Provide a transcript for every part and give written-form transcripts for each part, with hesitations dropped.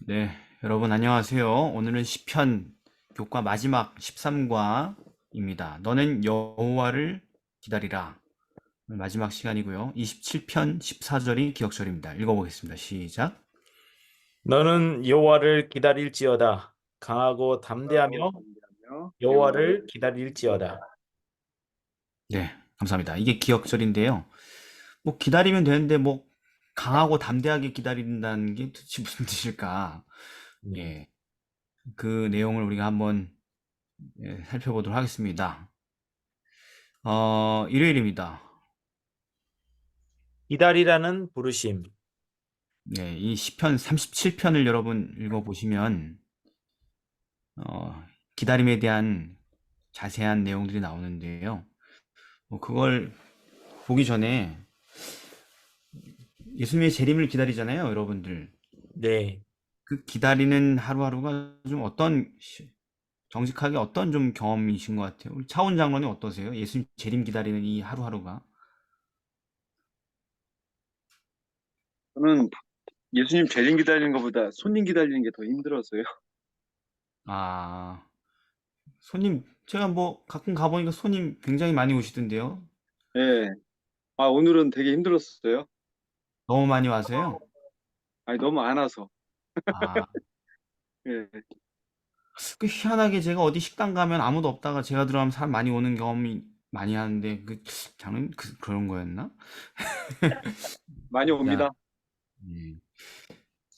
네, 여러분 안녕하세요. 오늘은 시편 교과 마지막 13과입니다. 너는 여호와를 기다리라. 오늘 마지막 시간이고요. 27편 14절이 기억절입니다. 읽어보겠습니다. 시작. 너는 여호와를 기다릴지어다. 강하고 담대하며 여호와를 기다릴지어다. 네, 감사합니다. 이게 기억절인데요. 뭐 기다리면 되는데 뭐 강하고 담대하게 기다린다는 게 도대체 무슨 뜻일까? 음. 예, 그 내용을 우리가 한번 살펴보도록 하겠습니다. 일요일입니다. 기다리라는 부르심. 네, 이 시편 37편을 여러분 읽어보시면 어, 기다림에 대한 자세한 내용들이 나오는데요. 그걸 보기 전에 예수님의 재림을 기다리잖아요, 여러분들. 네. 그 기다리는 하루하루가 좀 정직하게 어떤 좀 경험이신 것 같아요. 우리 차원 장로님 어떠세요? 예수님 재림 기다리는 이 하루하루가. 저는 예수님 재림 기다리는 것보다 손님 기다리는 게 더 힘들었어요. 아, 손님, 제가 뭐 가끔 가보니까 손님 굉장히 많이 오시던데요. 예. 아, 오늘은 되게 힘들었어요. 너무 많이 와서요. 아니, 너무 안 와서. 아, 예. 그 희한하게 제가 어디 식당 가면 아무도 없다가 제가 들어가면 사람 많이 오는 경험이 많이 하는데 장님 그런 거였나? 많이 자, 옵니다. 음.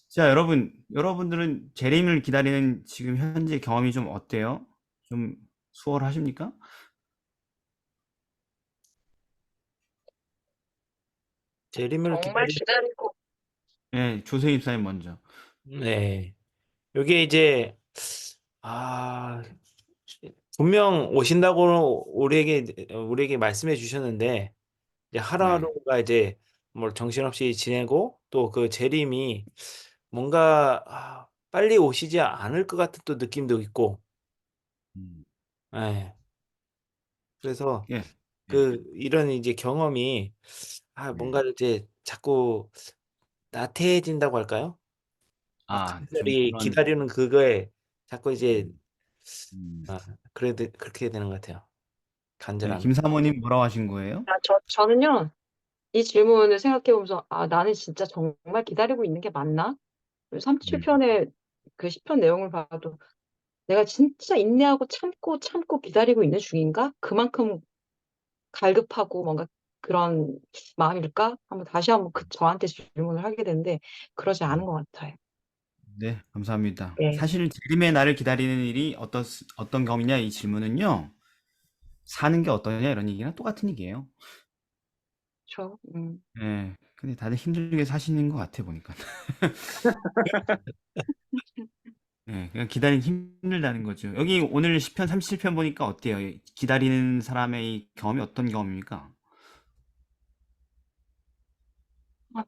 자, 여러분들은 재림을 기다리는 지금 현재 경험이 좀 어때요? 좀 수월하십니까? 재림을 정말 기다리. 기다리고 네, 조세 입사님 먼저. 네. 요게 이제 아, 분명 오신다고 우리에게 말씀해 주셨는데 이제 네. 하루하루가 이제 뭐 정신없이 지내고 또 그 재림이 뭔가 빨리 오시지 않을 것 같은 또 느낌도 있고. 음, 예. 그래서 예. 예. 이런 이제 경험이 네. 뭔가 이제 자꾸 나태해진다고 할까요? 막 좀 간절히 그런 기다리는 그거에 자꾸 이제 음, 음. 그렇게 되는 것 같아요. 네, 간절함. 김 사모님 뭐라고 하신 거예요? 저는요, 이 질문을 생각해 보면서, 나는 진짜 정말 기다리고 있는 게 맞나? 음, 37편의 그 시편 내용을 봐도 내가 진짜 인내하고 참고 기다리고 있는 중인가? 그만큼 갈급하고 뭔가 그런 마음일까? 다시 한번 저한테 질문을 하게 되는데, 그러지 않은 음. 것 같아요. 네, 감사합니다. 예, 사실 재림의 날을 기다리는 일이 어떤 경험이냐 이 질문은요. 사는 게 어떠냐 이런 얘기랑 똑같은 얘기예요. 저, 예. 근데 다들 힘들게 사시는 것 같아 보니까. 예. 그냥 기다리기 힘들다는 거죠. 여기 오늘 시편 37편 보니까 어때요? 기다리는 사람의 이 경험이 어떤 경험입니까? 아,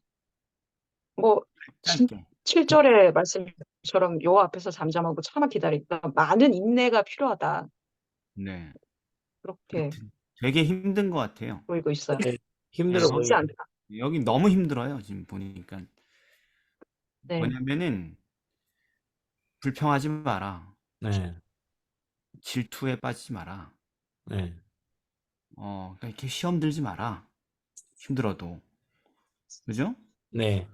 뭐, 짧게. 7절의 말씀처럼 요 앞에서 잠잠하고 참아 기다리다 많은 인내가 필요하다. 네. 그렇게 되게 힘든 것 같아요. 보이고 있어요. 네. 예, 힘들어 쉽지 여기 보여요. 않다. 여기 너무 힘들어요. 지금 보니까. 네. 뭐냐면은 불평하지 마라. 네. 질투에 빠지지 마라. 네. 그러니까 이렇게 시험 들지 마라. 힘들어도. 그죠? 네.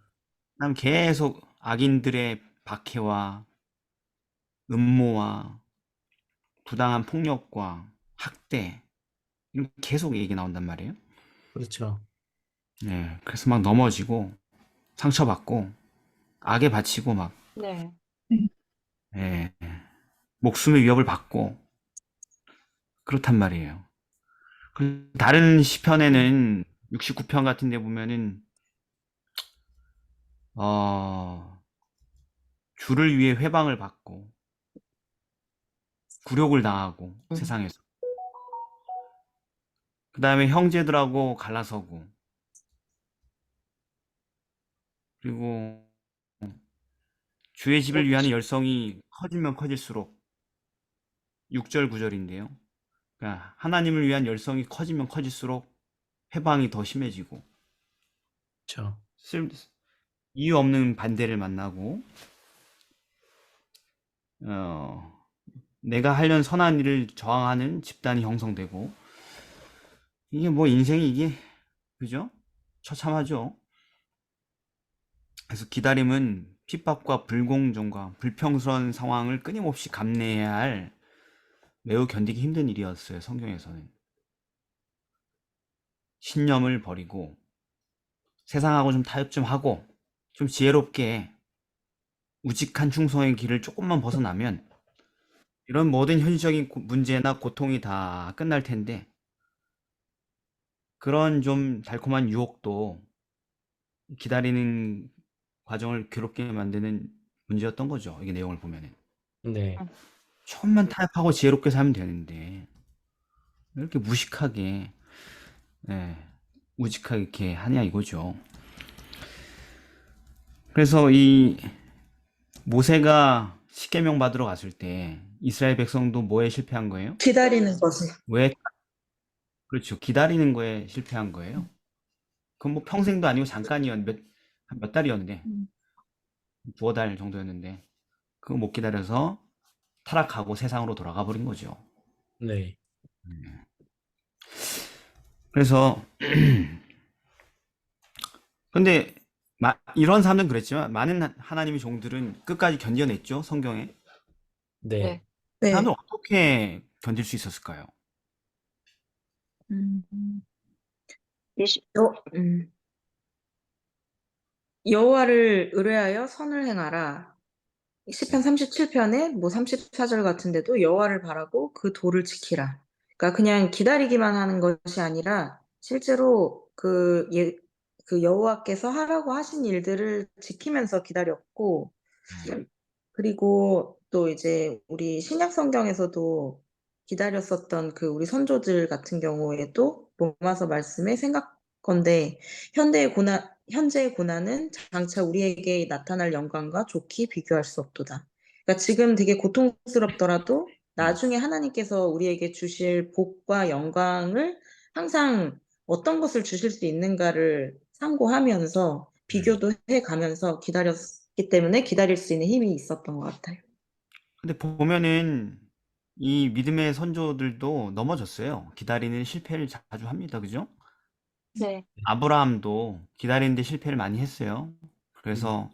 그다음 계속 악인들의 박해와 음모와 부당한 폭력과 학대 이런 계속 얘기 나온단 말이에요. 그렇죠. 네, 그래서 막 넘어지고 상처받고 악에 바치고 막 네. 예, 목숨의 위협을 받고 그렇단 말이에요. 다른 시편에는 69편 같은 데 보면은 어, 주를 위해 회방을 받고 굴욕을 당하고 음. 세상에서 그 다음에 형제들하고 갈라서고 그리고 주의 집을 위하는 열성이 커지면 커질수록 6절 9절인데요. 그러니까 하나님을 위한 열성이 커지면 커질수록 회방이 더 심해지고 그렇죠. 쓸 이유 없는 반대를 만나고 어, 내가 하려는 선한 일을 저항하는 집단이 형성되고, 이게 뭐 인생이 이게, 그죠? 처참하죠. 그래서 기다림은 핍박과 불공정과 불평스러운 상황을 끊임없이 감내해야 할 매우 견디기 힘든 일이었어요, 성경에서는. 신념을 버리고, 세상하고 좀 타협 좀 하고, 좀 지혜롭게 우직한 충성의 길을 조금만 벗어나면, 이런 모든 현실적인 문제나 고통이 다 끝날 텐데, 그런 좀 달콤한 유혹도 기다리는 과정을 괴롭게 만드는 문제였던 거죠. 이게 내용을 보면은. 네. 조금만 타협하고 지혜롭게 살면 되는데, 왜 이렇게 무식하게, 예, 우직하게 이렇게 하냐 이거죠. 그래서 이 모세가 십계명 받으러 갔을 때 이스라엘 백성도 뭐에 실패한 거예요? 기다리는 것을. 왜? 그렇죠. 기다리는 거에 실패한 거예요. 그건 뭐 평생도 아니고 몇 달이었는데, 두어 달 정도였는데, 그거 못 기다려서 타락하고 세상으로 돌아가 버린 거죠. 네. 그래서 근데 이런 사람들은 그랬지만 많은 하나님의 종들은 끝까지 견뎌냈죠. 성경에. 네. 네. 네. 사람들 어떻게 견딜 수 있었을까요? 음, 이십- 여, 음, 여호와를 의뢰하여 선을 행하라. 시편 37편에 뭐 34절 같은데도 여호와를 바라고 그 도를 지키라. 그러니까 그냥 기다리기만 하는 것이 아니라 실제로 그 여호와께서 하라고 하신 일들을 지키면서 기다렸고, 그리고 또 이제 우리 신약 성경에서도 기다렸었던 그 우리 선조들 같은 경우에도 로마서 말씀에 생각건대 현재의 고난은 장차 우리에게 나타날 영광과 좋게 비교할 수 없도다. 그러니까 지금 되게 고통스럽더라도 나중에 하나님께서 우리에게 주실 복과 영광을 항상 어떤 것을 주실 수 있는가를 상고하면서 비교도 해가면서 기다렸기 때문에 기다릴 수 있는 힘이 있었던 것 같아요. 근데 보면은 이 믿음의 선조들도 넘어졌어요. 기다리는 실패를 자주 합니다. 그죠? 네. 아브라함도 기다리는데 실패를 많이 했어요. 그래서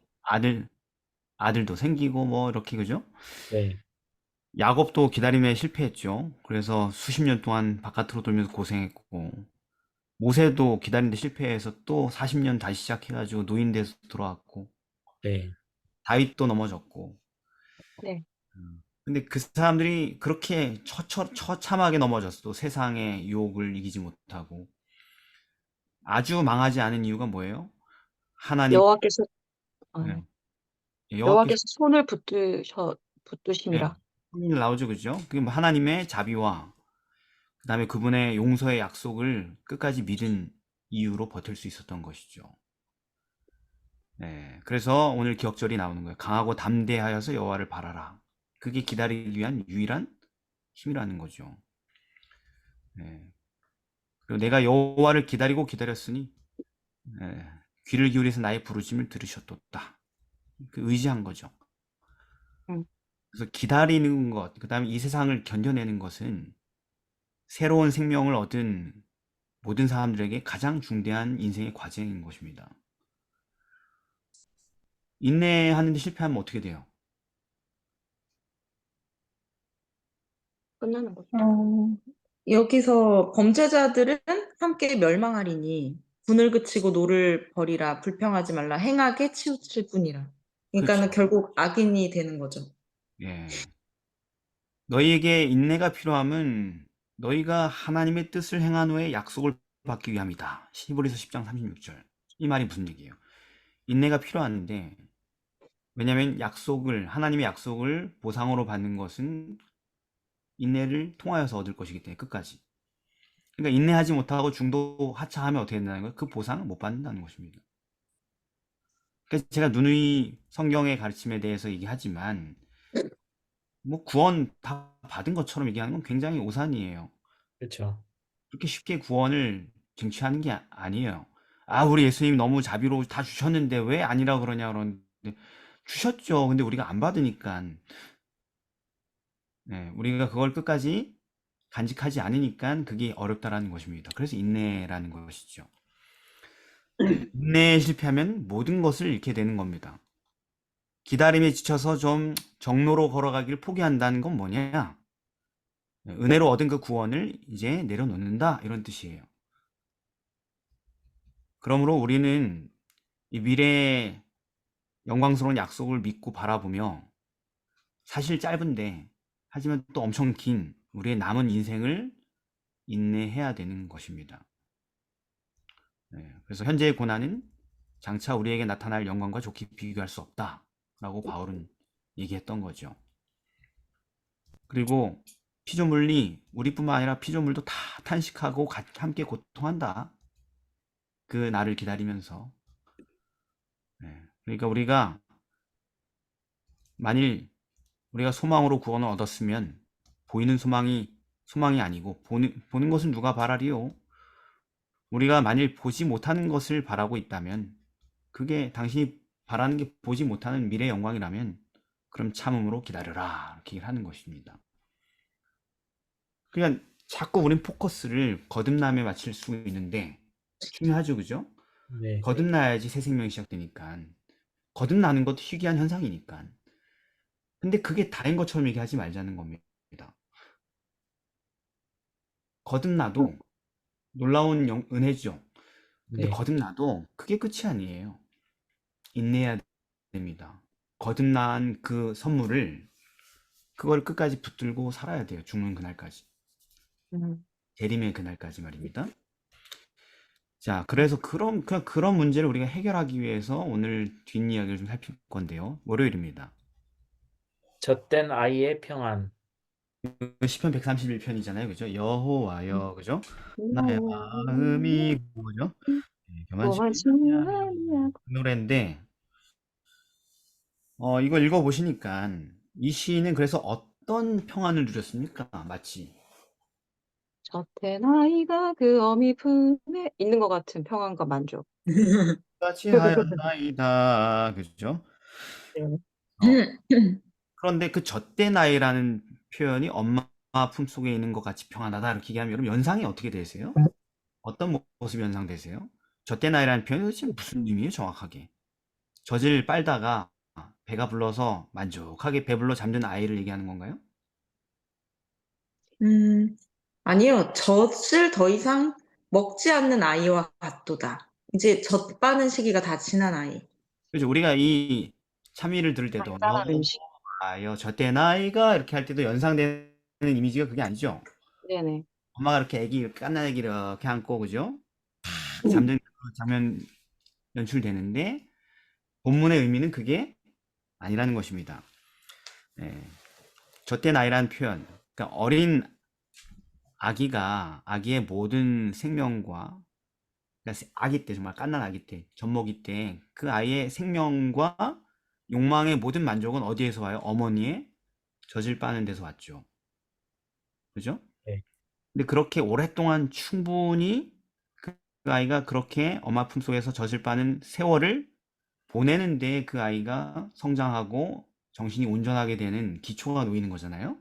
아들도 생기고 뭐 이렇게 그죠? 네. 야곱도 기다림에 실패했죠. 그래서 수십 년 동안 바깥으로 돌면서 고생했고, 모세도 기다리는데 실패해서 또 40년 다시 시작해가지고 노인돼서 들어왔고, 네. 다윗도 넘어졌고. 네. 근데 그 사람들이 그렇게 처참하게 넘어졌어. 세상의 유혹을 이기지 못하고. 아주 망하지 않은 이유가 뭐예요? 하나님, 여호와께서 네. 여호와께서, 여호와께서 손을 네, 붙드심이라. 성경에 나오죠, 그죠? 그게 뭐 하나님의 자비와 그 다음에 그분의 용서의 약속을 끝까지 믿은 이유로 버틸 수 있었던 것이죠. 네, 그래서 오늘 기억절이 나오는 거예요. 강하고 담대하여서 여호와를 바라라. 그게 기다리기 위한 유일한 힘이라는 거죠. 네. 그리고 내가 여호와를 기다리고 기다렸으니 귀를 기울여서 나의 부르심을 들으셨도다. 그 의지한 거죠. 음. 그래서 기다리는 것, 그 다음에 이 세상을 견뎌내는 것은 새로운 생명을 얻은 모든 사람들에게 가장 중대한 인생의 과제인 것입니다. 인내하는데 실패하면 어떻게 돼요? 끝나는 거죠. 여기서 범죄자들은 함께 멸망하리니 분을 그치고 노를 버리라. 불평하지 말라. 행하게 치우칠 뿐이라. 그러니까는 그렇죠. 결국 악인이 되는 거죠. 예. 너희에게 인내가 필요함은 너희가 하나님의 뜻을 행한 후에 약속을 받기 위함이다. 히브리서 10장 36절. 이 말이 무슨 얘기예요? 인내가 필요한데, 왜냐하면 하나님의 약속을 보상으로 받는 것은 인내를 통하여서 얻을 것이기 때문에 끝까지. 그러니까 인내하지 못하고 중도 하차하면 어떻게 된다는 거예요? 그 보상을 못 받는다는 것입니다. 그래서 제가 누누이 성경의 가르침에 대해서 얘기하지만 뭐 구원 다 받은 것처럼 얘기하는 건 굉장히 오산이에요. 그렇죠. 그렇게 쉽게 구원을 쟁취하는 게 아니에요. 아, 우리 예수님 너무 자비로 다 주셨는데 왜 아니라 그러냐 그러는데 주셨죠. 근데 우리가 안 받으니까 우리가 그걸 끝까지 간직하지 않으니까 그게 어렵다라는 것입니다. 그래서 인내라는 것이죠. 인내에 실패하면 모든 것을 잃게 되는 겁니다. 기다림에 지쳐서 좀 정로로 걸어가길 포기한다는 건 뭐냐? 은혜로 얻은 그 구원을 이제 내려놓는다 이런 뜻이에요. 그러므로 우리는 이 미래의 영광스러운 약속을 믿고 바라보며 사실 짧은데 하지만 또 엄청 긴 우리의 남은 인생을 인내해야 되는 것입니다. 그래서 현재의 고난은 장차 우리에게 나타날 영광과 좋게 비교할 수 없다라고 바울은 얘기했던 거죠. 그리고 피조물이 우리뿐만 아니라 피조물도 다 탄식하고 함께 고통한다. 그 날을 기다리면서. 그러니까 우리가 만일 우리가 소망으로 구원을 얻었으면 보이는 소망이 아니고 보는 것은 누가 바라리요? 우리가 만일 보지 못하는 것을 바라고 있다면 그게 당신이 바라는 게 보지 못하는 미래 영광이라면 그럼 참음으로 기다려라 이렇게 얘기를 하는 것입니다. 그러니까 자꾸 우린 포커스를 거듭남에 맞출 수 있는데 중요하죠, 그죠? 네. 거듭나야지 새 생명이 시작되니까. 거듭나는 것도 희귀한 현상이니까. 근데 그게 다인 것처럼 얘기하지 말자는 겁니다. 거듭나도 놀라운 은혜죠. 근데 네. 거듭나도 그게 끝이 아니에요. 인내해야 됩니다. 거듭난 그 선물을 그걸 끝까지 붙들고 살아야 돼요. 죽는 그날까지. 재림의 그날까지 말입니다. 자, 그래서 그런 문제를 우리가 해결하기 위해서 오늘 뒷이야기를 좀 살필 건데요. 월요일입니다. 젖된 아이의 평안. 시편 131편이잖아요. 그죠? 여호와여, 그죠? 나의 마음이 그죠? 교만치냐 그 노래인데 이걸 읽어보시니까 이 시인은 그래서 어떤 평안을 누렸습니까? 마치 젖된 아이가 그 어미 품에 있는 것 같은 평안과 만족. 같이 하였나이다. 그죠? 네. 어, 그런데 그 젖된 아이라는 표현이 엄마 품속에 있는 것 같이 평안하다 이렇게 얘기하면 여러분 연상이 어떻게 되세요? 어떤 모습이 연상되세요? 젖된 아이라는 표현이 도대체 무슨 의미예요, 정확하게? 젖을 빨다가 배가 불러서 만족하게 배불러 잠든 아이를 얘기하는 건가요? 아니요. 젖을 더 이상 먹지 않는 아이와 같도다. 이제 젖 빠는 시기가 다 지난 아이. 그죠? 우리가 이 참이를 들을 때도 달달한 음식. 여호와여 젖된 아이가 이렇게 할 때도 연상되는 이미지가 그게 아니죠? 네네. 엄마가 이렇게 갓난 애기 이렇게 안고 그죠? 잠든 그 장면 연출되는데 본문의 의미는 그게 아니라는 것입니다. 젖된 아이라는 표현, 그러니까 어린 아기의 모든 생명과 그러니까 아기 때 정말 갓난 아기 때, 젖먹이 때 그 아이의 생명과 욕망의 모든 만족은 어디에서 와요? 어머니의 젖을 빠는 데서 왔죠. 그죠? 네. 근데 그렇게 오랫동안 충분히 그 아이가 그렇게 엄마 품속에서 젖을 빠는 세월을 보내는데 그 아이가 성장하고 정신이 온전하게 되는 기초가 놓이는 거잖아요.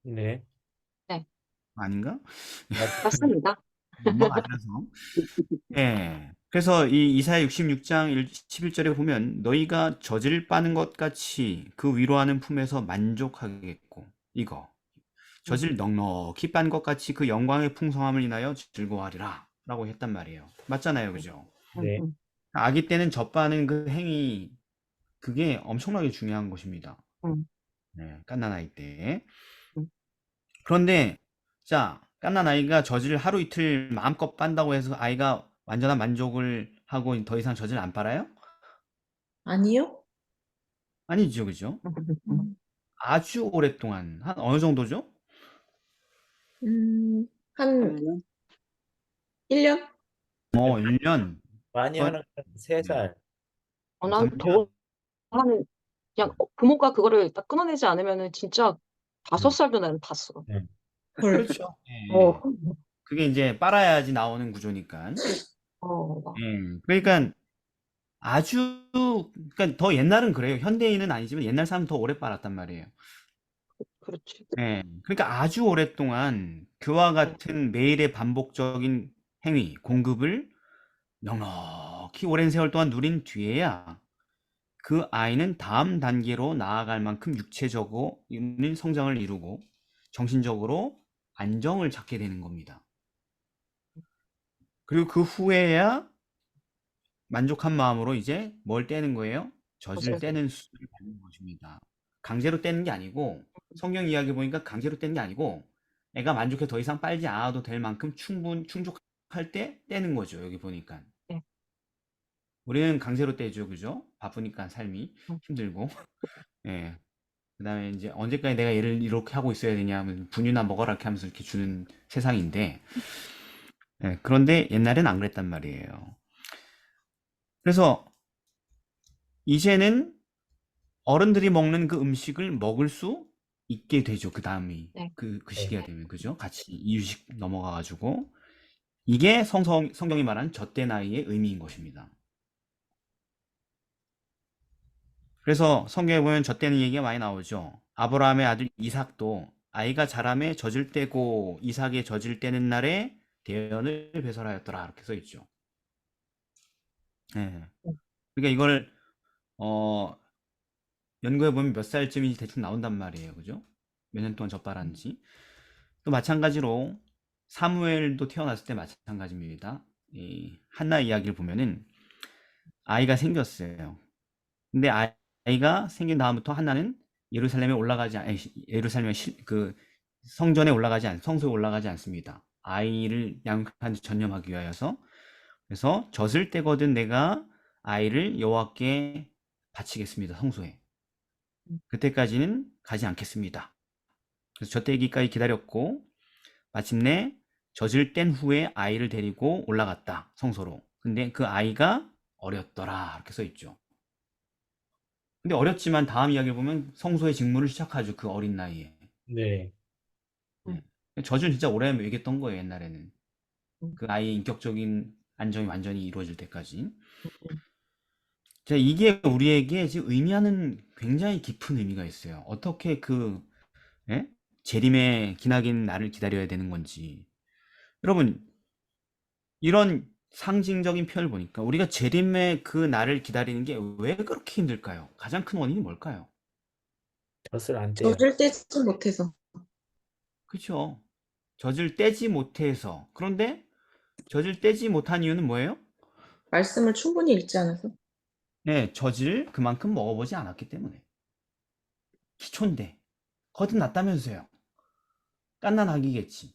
네. 아닌가? 맞습니다. 엄마가 아니라서. 예. 그래서 이 이사야 66장 11절에 보면 너희가 젖을 빠는 것 같이 그 위로하는 품에서 만족하겠고 이거 젖을 넉넉히 빤 것 같이 그 영광의 풍성함을 인하여 즐거워하리라 라고 했단 말이에요. 맞잖아요. 그죠? 네. 아기 때는 젖 빠는 그 행위 그게 엄청나게 중요한 것입니다. 갓난 아이 때. 그런데 자, 갓난 아이가 젖을 하루 이틀 마음껏 빤다고 해서 아이가 완전한 만족을 하고 더 이상 젖을 안 빨아요? 아니요? 아니죠, 그죠? 아주 오랫동안 한 어느 정도죠? 한 1년? 1년, 많이 하는 건 3살. 난 3년. 더 한 그냥 부모가 그거를 딱 끊어내지 않으면은 진짜 5살도 나는 봤어. 네. 헐. 그렇죠. 예. 어. 그게 이제 빨아야지 나오는 구조니까. 막. 그러니까 아주 그러니까 더 옛날은 그래요. 현대인은 아니지만 옛날 사람은 더 오래 빨았단 말이에요. 그렇지. 예. 그러니까 아주 오랫동안 그와 같은 매일의 반복적인 행위, 공급을 넉넉히 오랜 세월 동안 누린 뒤에야 그 아이는 다음 단계로 나아갈 만큼 육체적인 성장을 이루고 정신적으로 안정을 찾게 되는 겁니다. 그리고 그 후에야 만족한 마음으로 이제 뭘 떼는 거예요? 젖을 젖을. 떼는 수술을 받는 것입니다. 강제로 떼는 게 아니고 성경 이야기 보니까 강제로 떼는 게 아니고 애가 만족해 더 이상 빨지 않아도 될 만큼 충족할 때 떼는 거죠. 여기 보니까. 네. 우리는 강제로 떼죠. 그죠? 바쁘니까 삶이 음. 힘들고. 예. 그다음에 이제 언제까지 내가 얘를 이렇게 하고 있어야 되냐 하면 분유나 먹어라 이렇게 하면서 이렇게 주는 세상인데 예, 그런데 옛날엔 안 그랬단 말이에요. 그래서 이제는 어른들이 먹는 그 음식을 먹을 수 있게 되죠. 그 다음이 네. 그 네. 시기가 되면 그죠? 같이 이유식 넘어가 가지고 이게 성경이 말하는 젖된 나이의 의미인 것입니다. 그래서 성경에 보면 젖되는 얘기가 많이 나오죠. 아브라함의 아들 이삭도 아이가 자라매 젖을 떼고 이삭의 젖을 떼는 날에 대언을 배설하였더라 이렇게 써 있죠. 예. 그러니까 이걸 어 연구해 보면 몇 살쯤인지 대충 나온단 말이에요. 그죠? 몇 년 동안 젖바랐는지. 또 마찬가지로 사무엘도 태어났을 때 마찬가지입니다. 이 한나 이야기를 보면은 아이가 생겼어요. 근데 아이가 생긴 다음부터 한나는 예루살렘에 올라가지 아니, 예루살렘에 그 성전에 올라가지 성소에 올라가지 않습니다. 아이를 양육하는 데 전념하기 위하여서. 그래서 젖을 떼거든 내가 아이를 여호와께 바치겠습니다. 성소에. 그때까지는 가지 않겠습니다. 그래서 젖떼기까지 기다렸고 마침내 젖을 뗀 후에 아이를 데리고 올라갔다. 성소로. 근데 그 아이가 어렸더라. 이렇게 써 있죠. 근데 어렸지만 다음 이야기를 보면 성소의 직무를 시작하죠. 그 어린 나이에. 네. 네. 젖은 진짜 오래 먹였던 거예요. 옛날에는. 음. 그 아이의 인격적인 안정이 완전히 이루어질 때까지. 음. 자, 이게 우리에게 지금 의미하는 굉장히 깊은 의미가 있어요. 어떻게 그 예? 재림의 기나긴 날을 기다려야 되는 건지. 여러분, 이런 상징적인 표현을 보니까 우리가 재림의 그 날을 기다리는 게 왜 그렇게 힘들까요? 가장 큰 원인이 뭘까요? 젖을 안 떼요. 젖을 떼지 못해서. 그렇죠. 젖을 떼지 못해서. 그런데 젖을 떼지 못한 이유는 뭐예요? 말씀을 충분히 읽지 않아서. 네, 젖을 그만큼 먹어보지 않았기 때문에. 기초인데. 거듭났다면서요. 깐난아기겠지.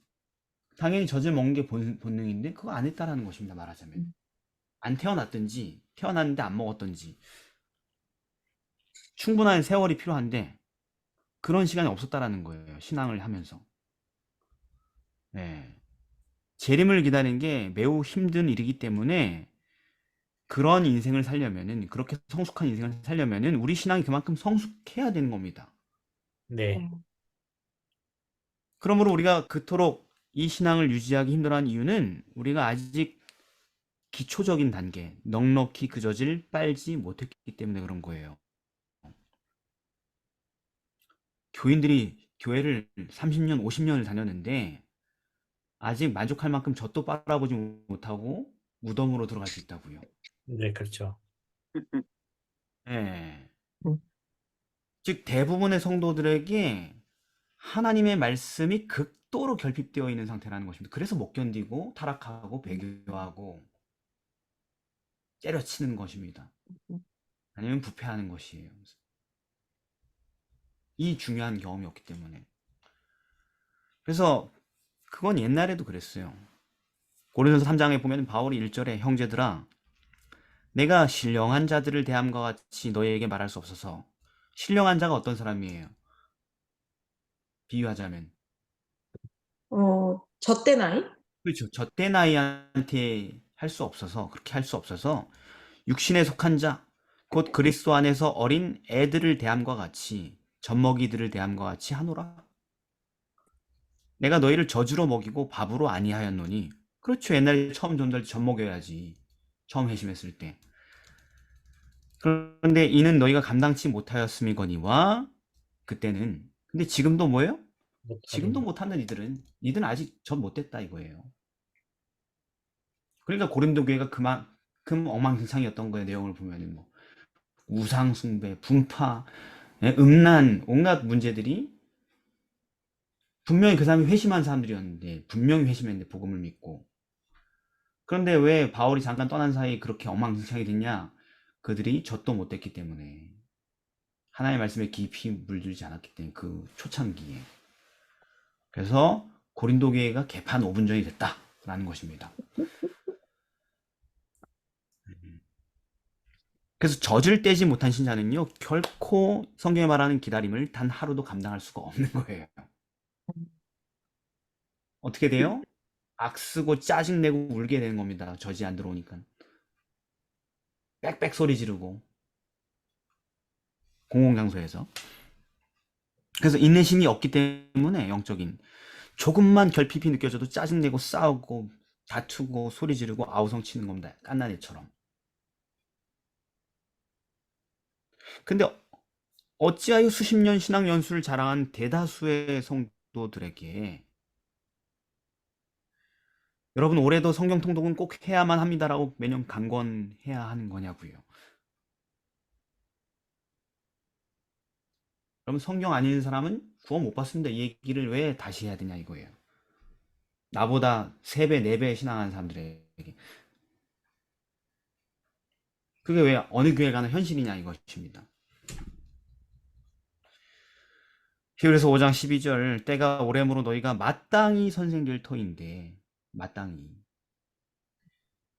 당연히 젖을 먹는 게 본능인데 그거 안 했다라는 것입니다. 말하자면. 안 태어났든지 태어났는데 안 먹었든지 충분한 세월이 필요한데 그런 시간이 없었다라는 거예요. 신앙을 하면서. 네. 재림을 기다리는 게 매우 힘든 일이기 때문에 그런 인생을 살려면은 그렇게 성숙한 인생을 살려면은 우리 신앙이 그만큼 성숙해야 되는 겁니다. 네. 네. 그러므로 우리가 그토록 이 신앙을 유지하기 힘들어하는 이유는 우리가 아직 기초적인 단계, 넉넉히 그 젖을 빨지 못했기 때문에 그런 거예요. 교인들이 교회를 30년, 50년을 다녔는데 아직 만족할 만큼 젖도 빨아보지 못하고 무덤으로 들어갈 수 있다고요. 네, 그렇죠. 예. 음. 즉 대부분의 성도들에게 하나님의 말씀이 극도로 결핍되어 있는 상태라는 것입니다. 그래서 못 견디고 타락하고 배교하고 때려치는 것입니다. 아니면 부패하는 것이에요. 이 중요한 경험이 없기 때문에. 그래서 그건 옛날에도 그랬어요. 고린도서 3장에 보면 바울이 1절에 형제들아 내가 신령한 자들을 대함과 같이 너희에게 말할 수 없어서. 신령한 자가 어떤 사람이에요? 비유하자면 젖된 아이? 그렇죠. 젖된 아이한테 할 수 없어서 그렇게 할 수 없어서 육신에 속한 자, 곧 그리스도 안에서 어린 애들을 대함과 같이 젖먹이들을 대함과 같이 하노라. 내가 너희를 젖으로 먹이고 밥으로 아니하였노니. 그렇죠. 옛날에 처음 전달 젖 먹여야지. 처음 회심했을 때. 그런데 이는 너희가 감당치 못하였음이거니와 그때는 근데 지금도 뭐예요? 지금도 못하겠네. 못하는 이들은 아직 전 못됐다 이거예요. 그러니까 고린도 교회가 그만큼 엉망진창이었던 거예요. 내용을 보면은 뭐 우상 숭배, 분파, 예, 음란, 온갖 문제들이 분명히 그 사람이 회심한 사람들이었는데 분명히 회심했는데 복음을 믿고 그런데 왜 바울이 잠깐 떠난 사이에 그렇게 엉망진창이 됐냐? 그들이 젖도 못 됐기 때문에 하나님의 말씀에 깊이 물들지 않았기 때문에 그 초창기에 그래서 고린도 교회가 개판 5분 전이 됐다라는 것입니다. 그래서 젖을 떼지 못한 신자는요 결코 성경에 말하는 기다림을 단 하루도 감당할 수가 없는 거예요. 어떻게 돼요? 악쓰고 짜증내고 울게 되는 겁니다. 젖이 안 들어오니까 빽빽 소리 지르고 공공장소에서. 그래서 인내심이 없기 때문에 영적인 조금만 결핍이 느껴져도 짜증내고 싸우고 다투고 소리 지르고 아우성 치는 겁니다. 깐나네처럼. 근데 어찌하여 수십 년 신앙 연수를 자랑한 대다수의 성도들에게 여러분 올해도 성경 통독은 꼭 해야만 합니다라고 매년 강권해야 하는 거냐고요. 그럼 성경 안 읽는 사람은 구원 못 받습니다. 이 얘기를 왜 다시 해야 되냐 이거예요. 나보다 3배, 4배 신앙하는 사람들에게. 그게 왜 어느 교회 가는 현실이냐 이것입니다. 히브리서 5장 12절 때가 오래므로 너희가 마땅히 선생될 터인데 마땅히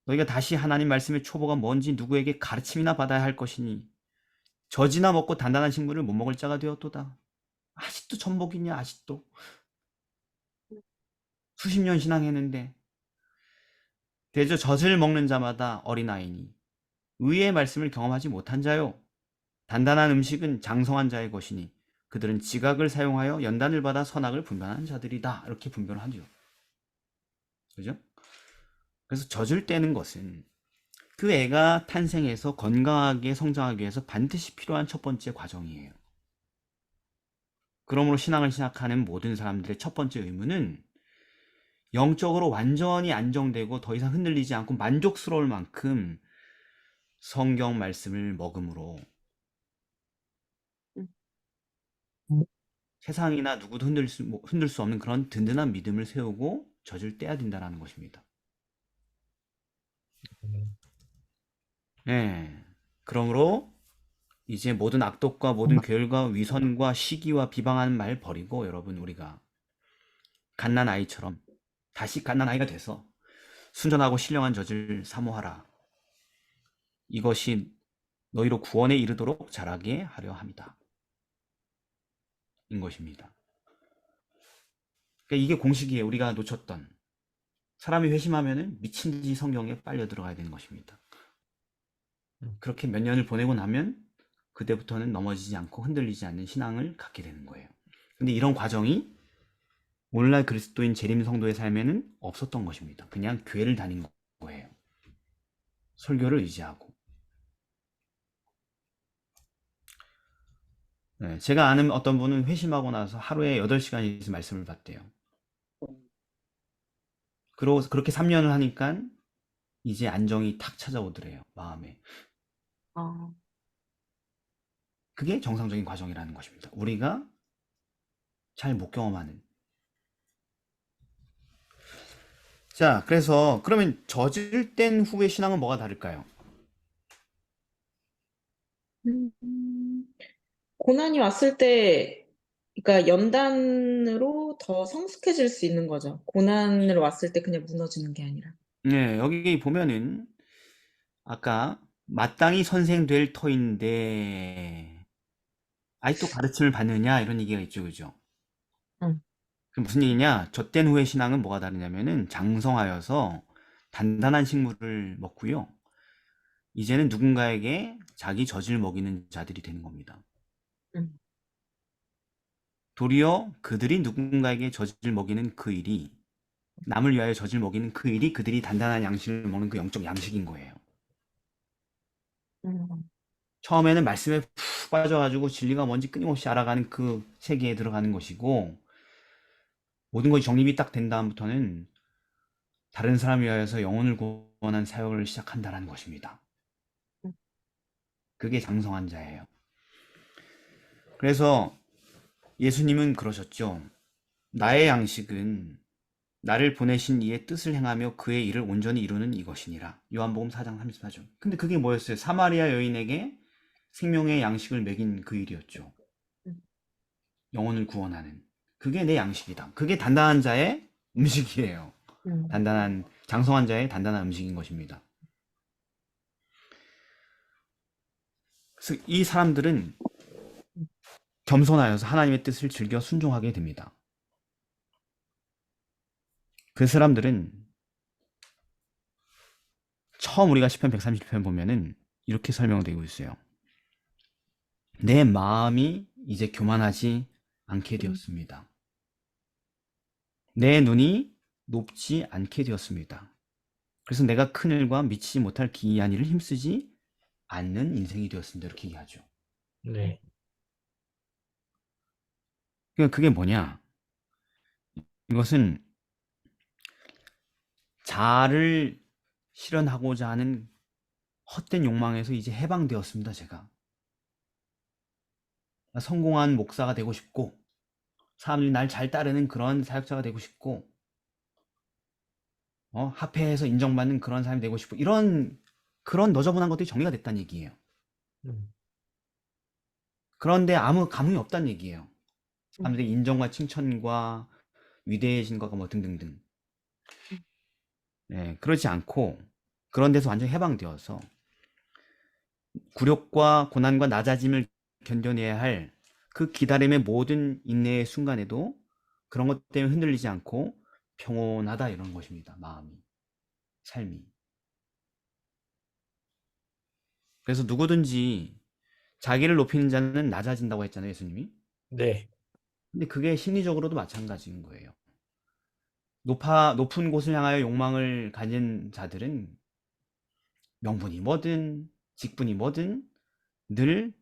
너희가 다시 하나님 말씀의 초보가 뭔지 누구에게 가르침이나 받아야 할 것이니 젖이나 먹고 단단한 식물을 못 먹을 자가 되었도다. 아직도 전복이냐 아직도 수십 년 신앙했는데 대저 젖을 먹는 자마다 어린아이니 의의 말씀을 경험하지 못한 자요 단단한 음식은 장성한 자의 것이니 그들은 지각을 사용하여 연단을 받아 선악을 분별하는 자들이다. 이렇게 분별을 하죠. 그죠? 그래서 젖을 떼는 것은 그 애가 탄생해서 건강하게 성장하기 위해서 반드시 필요한 첫 번째 과정이에요. 그러므로 신앙을 시작하는 모든 사람들의 첫 번째 의무는 영적으로 완전히 안정되고 더 이상 흔들리지 않고 만족스러울 만큼 성경 말씀을 먹음으로 세상이나 누구도 흔들 수 없는 그런 든든한 믿음을 세우고 젖을 떼야 된다는 것입니다. 네. 그러므로 이제 모든 악독과 모든 괴열과 위선과 시기와 비방하는 말 버리고 여러분 우리가 갓난아이처럼 다시 갓난아이가 돼서 순전하고 신령한 젖을 사모하라. 이것이 너희로 구원에 이르도록 자라게 하려 합니다. 인 것입니다. 그러니까 이게 공식이에요. 우리가 놓쳤던 사람이 회심하면은 미친 듯이 성경에 빨려 들어가야 되는 것입니다. 그렇게 몇 년을 보내고 나면 그때부터는 넘어지지 않고 흔들리지 않는 신앙을 갖게 되는 거예요. 근데 이런 과정이 오늘날 그리스도인 재림 성도의 삶에는 없었던 것입니다. 그냥 교회를 다닌 거예요. 설교를 의지하고. 네, 제가 아는 어떤 분은 회심하고 나서 하루에 8시간씩 말씀을 받대요. 그러고 그렇게 3년을 하니까 이제 안정이 탁 찾아오더래요. 마음에. 아, 그게 정상적인 과정이라는 것입니다. 우리가 잘 못 경험하는. 자, 그래서 그러면 젖을 뗀 후의 신앙은 뭐가 다를까요? 고난이 왔을 때, 그러니까 연단으로 더 성숙해질 수 있는 거죠. 고난으로 왔을 때 그냥 무너지는 게 아니라. 네, 여기 보면은 아까 마땅히 선생 될 터인데 아직도 가르침을 받느냐 이런 얘기가 있죠, 그죠? 응. 그럼 무슨 얘기냐? 젖된 후의 신앙은 뭐가 다르냐면은 장성하여서 단단한 식물을 먹고요. 이제는 누군가에게 자기 젖을 먹이는 자들이 되는 겁니다. 응. 도리어 그들이 누군가에게 젖을 먹이는 그 일이 남을 위하여 젖을 먹이는 그 일이 그들이 단단한 양식을 먹는 그 영적 양식인 거예요. 음. 처음에는 말씀에 푹 푹 빠져가지고 진리가 뭔지 끊임없이 알아가는 그 세계에 들어가는 것이고, 모든 것이 정립이 딱 된 다음부터는 다른 사람을 위하여서 영혼을 구원한 사역을 시작한다라는 것입니다. 그게 장성한 자예요. 그래서 예수님은 그러셨죠. 나의 양식은 나를 보내신 이의 뜻을 행하며 그의 일을 온전히 이루는 이것이니라. 요한복음 4장 34절. 근데 그게 뭐였어요? 사마리아 여인에게 생명의 양식을 먹인 그 일이었죠. 영혼을 구원하는. 그게 내 양식이다. 그게 단단한 자의 음식이에요. 단단한, 장성한 자의 단단한 음식인 것입니다. 그래서 이 사람들은 겸손하여서 하나님의 뜻을 즐겨 순종하게 됩니다. 그 사람들은 처음 우리가 시편 130편 보면은 이렇게 설명되고 있어요. 내 마음이 이제 교만하지 않게 되었습니다. 내 눈이 높지 않게 되었습니다. 그래서 내가 큰 일과 미치지 못할 기이한 일을 힘쓰지 않는 인생이 되었습니다. 이렇게 얘기하죠. 네. 그러니까 그게 뭐냐? 이것은 자아를 실현하고자 하는 헛된 욕망에서 이제 해방되었습니다. 제가 성공한 목사가 되고 싶고, 사람들이 날 잘 따르는 그런 사역자가 되고 싶고, 합회에서 인정받는 그런 사람이 되고 싶고, 그런 너저분한 것들이 정리가 됐다는 얘기예요. 그런데 아무 감흥이 없다는 얘기예요. 사람들의 인정과 칭찬과 위대해진 것과 뭐 등등등. 네, 그렇지 않고 그런 데서 완전히 해방되어서 굴욕과 고난과 낮아짐을 견뎌내야 할 그 기다림의 모든 인내의 순간에도 그런 것 때문에 흔들리지 않고 평온하다, 이런 것입니다. 마음이, 삶이. 그래서 누구든지 자기를 높이는 자는 낮아진다고 했잖아요, 예수님이. 네. 근데 그게 심리적으로도 마찬가지인 거예요. 높은 곳을 향하여 욕망을 가진 자들은 명분이 뭐든 직분이 뭐든 늘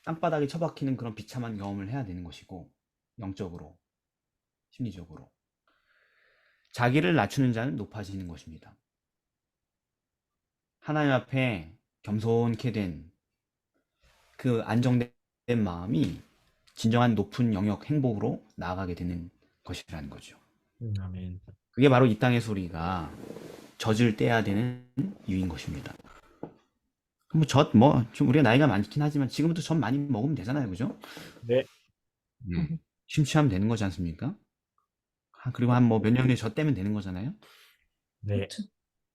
땅바닥에 처박히는 그런 비참한 경험을 해야 되는 것이고, 영적으로, 심리적으로. 자기를 낮추는 자는 높아지는 것입니다. 하나님 앞에 겸손케 된 그 안정된 마음이 진정한 높은 영역, 행복으로 나아가게 되는 것이라는 거죠. 아멘. 그게 바로 이 땅에서 우리가 젖을 떼야 되는 이유인 것입니다. 좀 우리가 나이가 많긴 하지만 지금부터 젖 많이 먹으면 되잖아요, 그죠? 네. 심취하면 되는 거지 않습니까? 그리고 한 몇 년 후에 젖 떼면 되는 거잖아요. 네.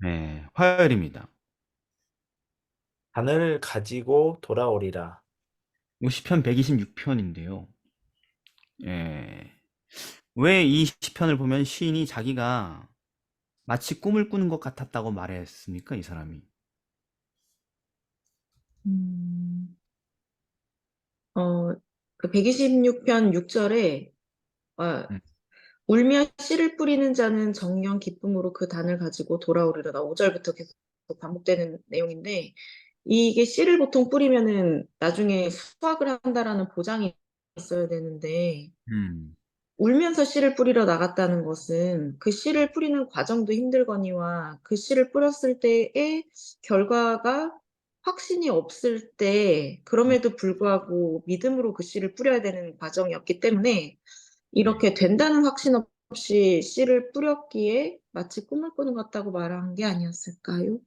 네, 화요일입니다. 하늘을 가지고 돌아오리라. 이거 시편 126편인데요. 예. 왜 이 시편을 보면 시인이 자기가 마치 꿈을 꾸는 것 같았다고 말했습니까, 이 사람이? 그 126편 6절에 음. 울며 씨를 뿌리는 자는 정녕 기쁨으로 그 단을 가지고 돌아오리라. 5절부터 계속 반복되는 내용인데, 이게 씨를 보통 뿌리면은 나중에 수확을 한다라는 보장이 있어야 되는데, 음. 울면서 씨를 뿌리러 나갔다는 것은 그 씨를 뿌리는 과정도 힘들거니와 그 씨를 뿌렸을 때의 결과가 확신이 없을 때, 그럼에도 불구하고 믿음으로 그 씨를 뿌려야 되는 과정이었기 때문에 이렇게 된다는 확신 없이 씨를 뿌렸기에 마치 꿈을 꾸는 것 같다고 말한 게 아니었을까요?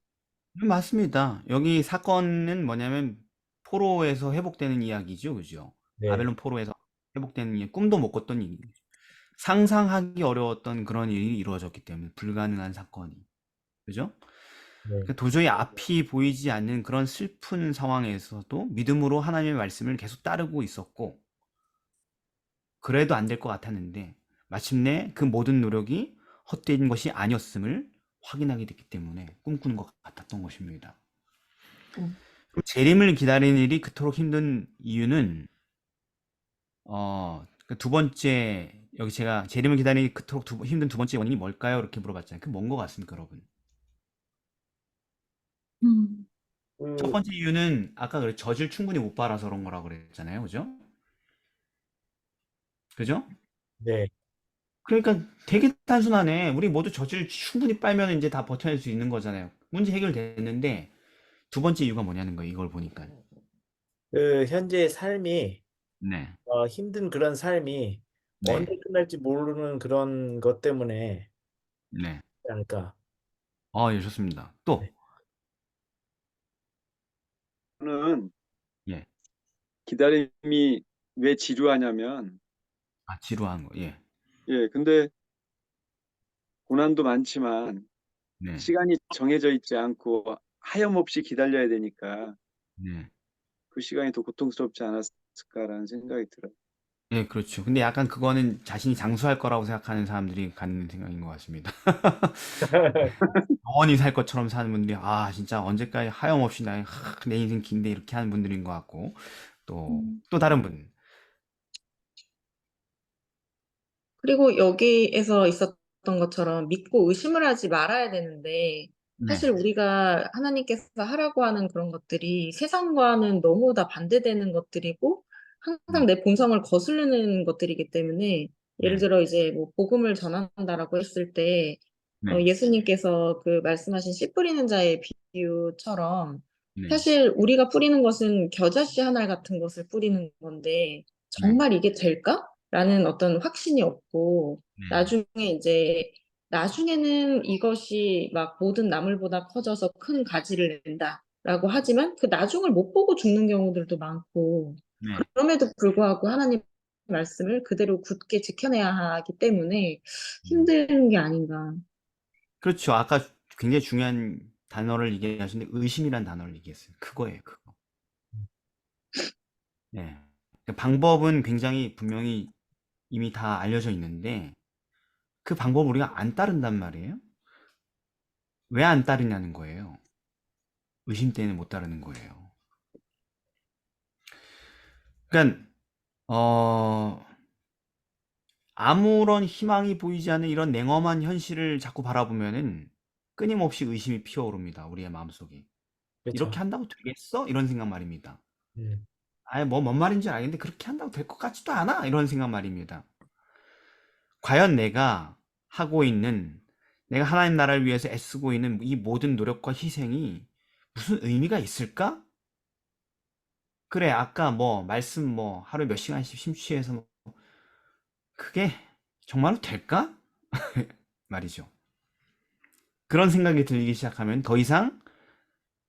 맞습니다. 여기 사건은 뭐냐면 포로에서 회복되는 이야기죠, 그죠? 네. 바벨론 포로에서 회복되는 이야기, 꿈도 못 꿨던 일이, 상상하기 어려웠던 그런 일이 이루어졌기 때문에 불가능한 사건이, 그죠? 네. 그러니까 도저히 앞이 보이지 않는 그런 슬픈 상황에서도 믿음으로 하나님의 말씀을 계속 따르고 있었고, 그래도 안 될 것 같았는데 마침내 그 모든 노력이 헛된 것이 아니었음을 확인하게 됐기 때문에 꿈꾸는 것 같았던 것입니다. 음. 그럼 재림을 기다리는 일이 그토록 힘든 이유는 그두 번째, 여기 제가 재림을 기다리는 일이 그토록 힘든 두 번째 원인이 뭘까요? 이렇게 물어봤잖아요. 그 뭔 것 같습니까, 여러분? 첫 그 번째 이유는 아까 젖을 충분히 못 빨아서 그런 거라고 그랬잖아요. 그죠? 그죠? 네. 그러니까 되게 단순하네. 우리 모두 젖을 충분히 빨면 이제 다 버텨낼 수 있는 거잖아요. 문제 해결됐는데 두 번째 이유가 뭐냐는 거예요. 이걸 보니까. 그 현재의 삶이 네. 힘든 그런 삶이 네. 언제 끝날지 모르는 그런 것 때문에 네. 그렇지 않을까. 예, 좋습니다. 네. 또. 저는 예. 기다림이 왜 지루하냐면, 지루한 거. 예. 예, 근데 고난도 많지만 네. 시간이 정해져 있지 않고 하염없이 기다려야 되니까 네. 그 시간이 더 고통스럽지 않았을까라는 생각이 들어요. 예, 그렇죠. 근데 약간 그거는 자신이 장수할 거라고 생각하는 사람들이 갖는 생각인 것 같습니다. 영원히 살 것처럼 사는 분들이, 진짜 언제까지 하염없이 내 인생 긴데 이렇게 하는 분들인 것 같고, 또 다른 분. 그리고 여기에서 있었던 것처럼 믿고 의심을 하지 말아야 되는데, 네. 사실 우리가 하나님께서 하라고 하는 그런 것들이 세상과는 너무 다 반대되는 것들이고, 항상 음, 내 본성을 거스르는 것들이기 때문에, 예를 네. 들어 이제 뭐 복음을 전한다라고 했을 때, 네. 예수님께서 그 말씀하신 씨 뿌리는 자의 비유처럼, 네. 사실 우리가 뿌리는 것은 겨자씨 한 알 같은 것을 뿌리는 건데, 네. 정말 이게 될까? 라는 어떤 확신이 없고, 네. 나중에 이제, 나중에는 이것이 막 모든 나물보다 커져서 큰 가지를 낸다. 라고 하지만 그 나중을 못 보고 죽는 경우들도 많고, 네. 그럼에도 불구하고 하나님 말씀을 그대로 굳게 지켜내야 하기 때문에 음. 힘든 게 아닌가. 그렇죠. 아까 굉장히 중요한 단어를 얘기하셨는데, 의심이란 단어를 얘기했어요. 그거예요, 그거. 네. 방법은 굉장히 분명히 이미 다 알려져 있는데, 그 방법을 우리가 안 따른단 말이에요. 왜 안 따르냐는 거예요. 의심 때문에 못 따르는 거예요. 그러니까 아무런 희망이 보이지 않는 이런 냉엄한 현실을 자꾸 바라보면은 끊임없이 의심이 피어오릅니다. 우리의 마음속에. 이렇게 그렇죠. 한다고 되겠어? 이런 생각 말입니다. 음. 아예 뭔 말인지 알겠는데 그렇게 한다고 될 것 같지도 않아? 이런 생각 말입니다. 과연 내가 하나님 나라를 위해서 애쓰고 있는 이 모든 노력과 희생이 무슨 의미가 있을까? 그래, 아까 말씀 하루에 몇 시간씩 심취해서 그게 정말로 될까? 말이죠. 그런 생각이 들기 시작하면 더 이상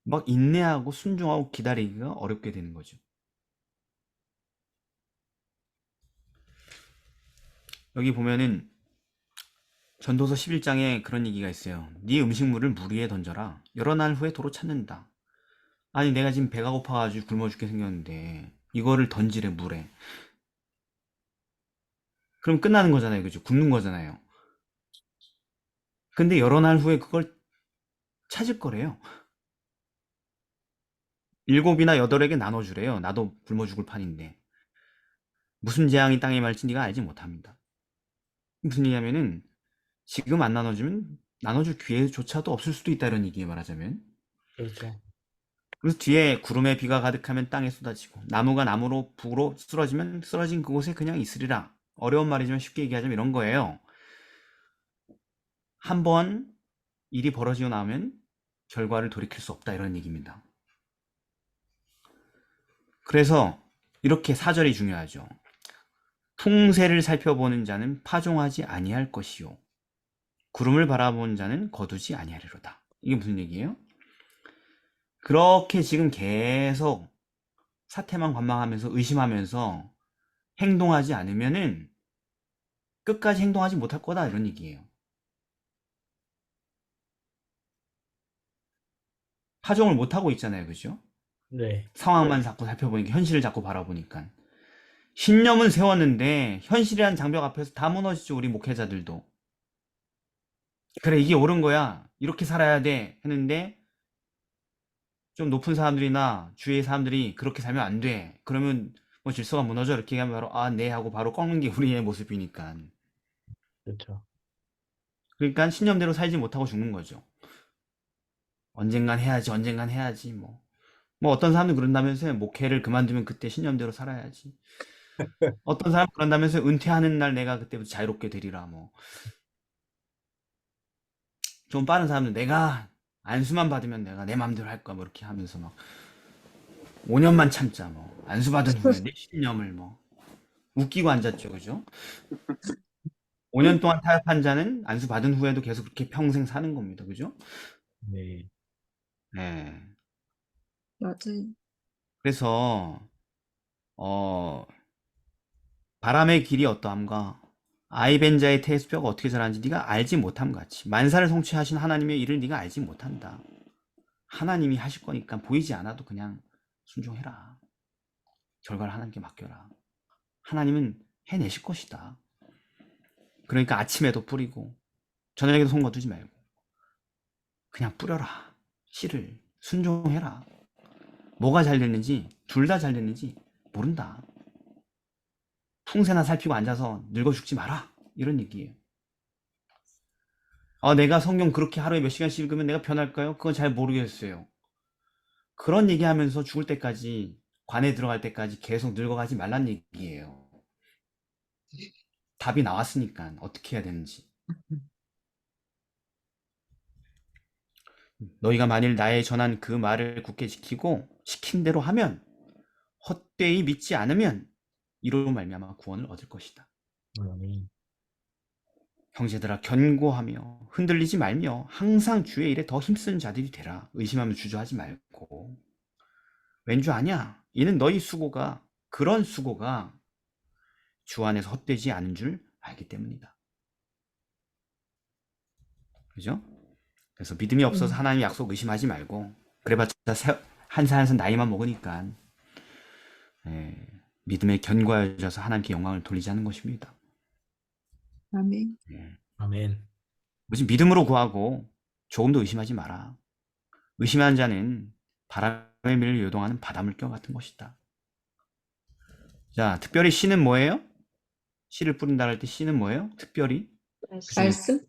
막 인내하고 순종하고 기다리기가 어렵게 되는 거죠. 여기 보면은 전도서 11장에 그런 얘기가 있어요. 네 음식물을 물 위에 던져라. 여러 날 후에 도로 찾는다. 아니 내가 지금 배가 고파가지고 굶어 죽게 생겼는데 이거를 던지래 물에. 그럼 끝나는 거잖아요. 그죠? 굶는 거잖아요. 근데 여러 날 후에 그걸 찾을 거래요. 7이나 8에게 나눠주래요. 나도 굶어 죽을 판인데. 무슨 재앙이 땅에 말지 네가 알지 못합니다. 무슨 얘기냐면은 지금 안 나눠주면 나눠줄 기회조차도 없을 수도 있다 이런 얘기에 말하자면. 그렇죠. 그래서 뒤에 구름에 비가 가득하면 땅에 쏟아지고 나무가 나무로 북으로 쓰러지면 쓰러진 그곳에 그냥 있으리라. 어려운 말이지만 쉽게 얘기하자면 이런 거예요. 한번 일이 벌어지고 나면 결과를 돌이킬 수 없다 이런 얘기입니다. 그래서 이렇게 사절이 중요하죠. 풍세를 살펴보는 자는 파종하지 아니할 것이요 구름을 바라보는 자는 거두지 아니하리로다. 이게 무슨 얘기예요? 그렇게 지금 계속 사태만 관망하면서 의심하면서 행동하지 않으면은 끝까지 행동하지 못할 거다 이런 얘기예요. 파종을 못하고 있잖아요. 그죠? 네. 상황만 자꾸 살펴보니까 현실을 자꾸 바라보니까 신념은 세웠는데 현실이라는 장벽 앞에서 다 무너지죠. 우리 목회자들도. 그래 이게 옳은 거야. 이렇게 살아야 돼 했는데 좀 높은 사람들이나 주위의 사람들이 그렇게 살면 안 돼. 그러면 질서가 무너져 이렇게 하면 바로 네 하고 바로 꺾는 게 우리의 모습이니까. 그렇죠. 그러니까 신념대로 살지 못하고 죽는 거죠. 언젠간 해야지, 언젠간 해야지, 뭐. 뭐 어떤 사람은 그런다면서요. 목회를 그만두면 그때 신념대로 살아야지. 어떤 사람은 그런다면서 은퇴하는 날 내가 그때부터 자유롭게 되리라 뭐. 좀 빠른 사람은 내가 안수만 받으면 내가 내 마음대로 할 거야 뭐 이렇게 하면서 막 5년만 참자 뭐. 안수 받은 후에 내 신념을 뭐 웃기고 앉았죠. 그죠? 5년 동안 타협한 자는 안수 받은 후에도 계속 그렇게 평생 사는 겁니다. 그죠? 네. 네. 맞아요. 그래서 바람의 길이 어떠함과 아이벤자의 태수뼈가 어떻게 자라는지 네가 알지 못함 같이 만사를 성취하신 하나님의 일을 네가 알지 못한다. 하나님이 하실 거니까 보이지 않아도 그냥 순종해라. 결과를 하나님께 맡겨라. 하나님은 해내실 것이다. 그러니까 아침에도 뿌리고 저녁에도 손 거두지 말고 그냥 뿌려라. 씨를 순종해라. 뭐가 잘 됐는지 둘 다 잘 됐는지 모른다. 풍세나 살피고 앉아서 늙어 죽지 마라. 이런 얘기예요. 내가 성경 그렇게 하루에 몇 시간씩 읽으면 내가 변할까요? 그건 잘 모르겠어요. 그런 얘기하면서 죽을 때까지 관에 들어갈 때까지 계속 늙어가지 말란 얘기예요. 답이 나왔으니까 어떻게 해야 되는지. 너희가 만일 나의 전한 그 말을 굳게 지키고 시킨 대로 하면 헛되이 믿지 않으면 이로 말미암아 구원을 얻을 것이다. 아멘. 형제들아 견고하며 흔들리지 말며 항상 주의 일에 더 힘쓰는 자들이 되라. 의심하며 주저하지 말고. 왠줄 아냐? 이는 너희 수고가 그런 수고가 주 안에서 헛되지 않은 줄 알기 때문이다. 그죠? 그래서 믿음이 없어서 하나님 약속 의심하지 말고 그래봤자 한 살 한 살 나이만 먹으니까 믿음에 견고해져서 하나님께 영광을 돌리자는 것입니다. 아멘. 아멘. 무슨 믿음으로 구하고 조금도 의심하지 마라. 의심하는 자는 바람의 밀을 요동하는 바닷물결 같은 것이다. 자, 특별히 씨는 뭐예요? 씨를 뿌린다 할 때 씨는 뭐예요? 특별히 말씀?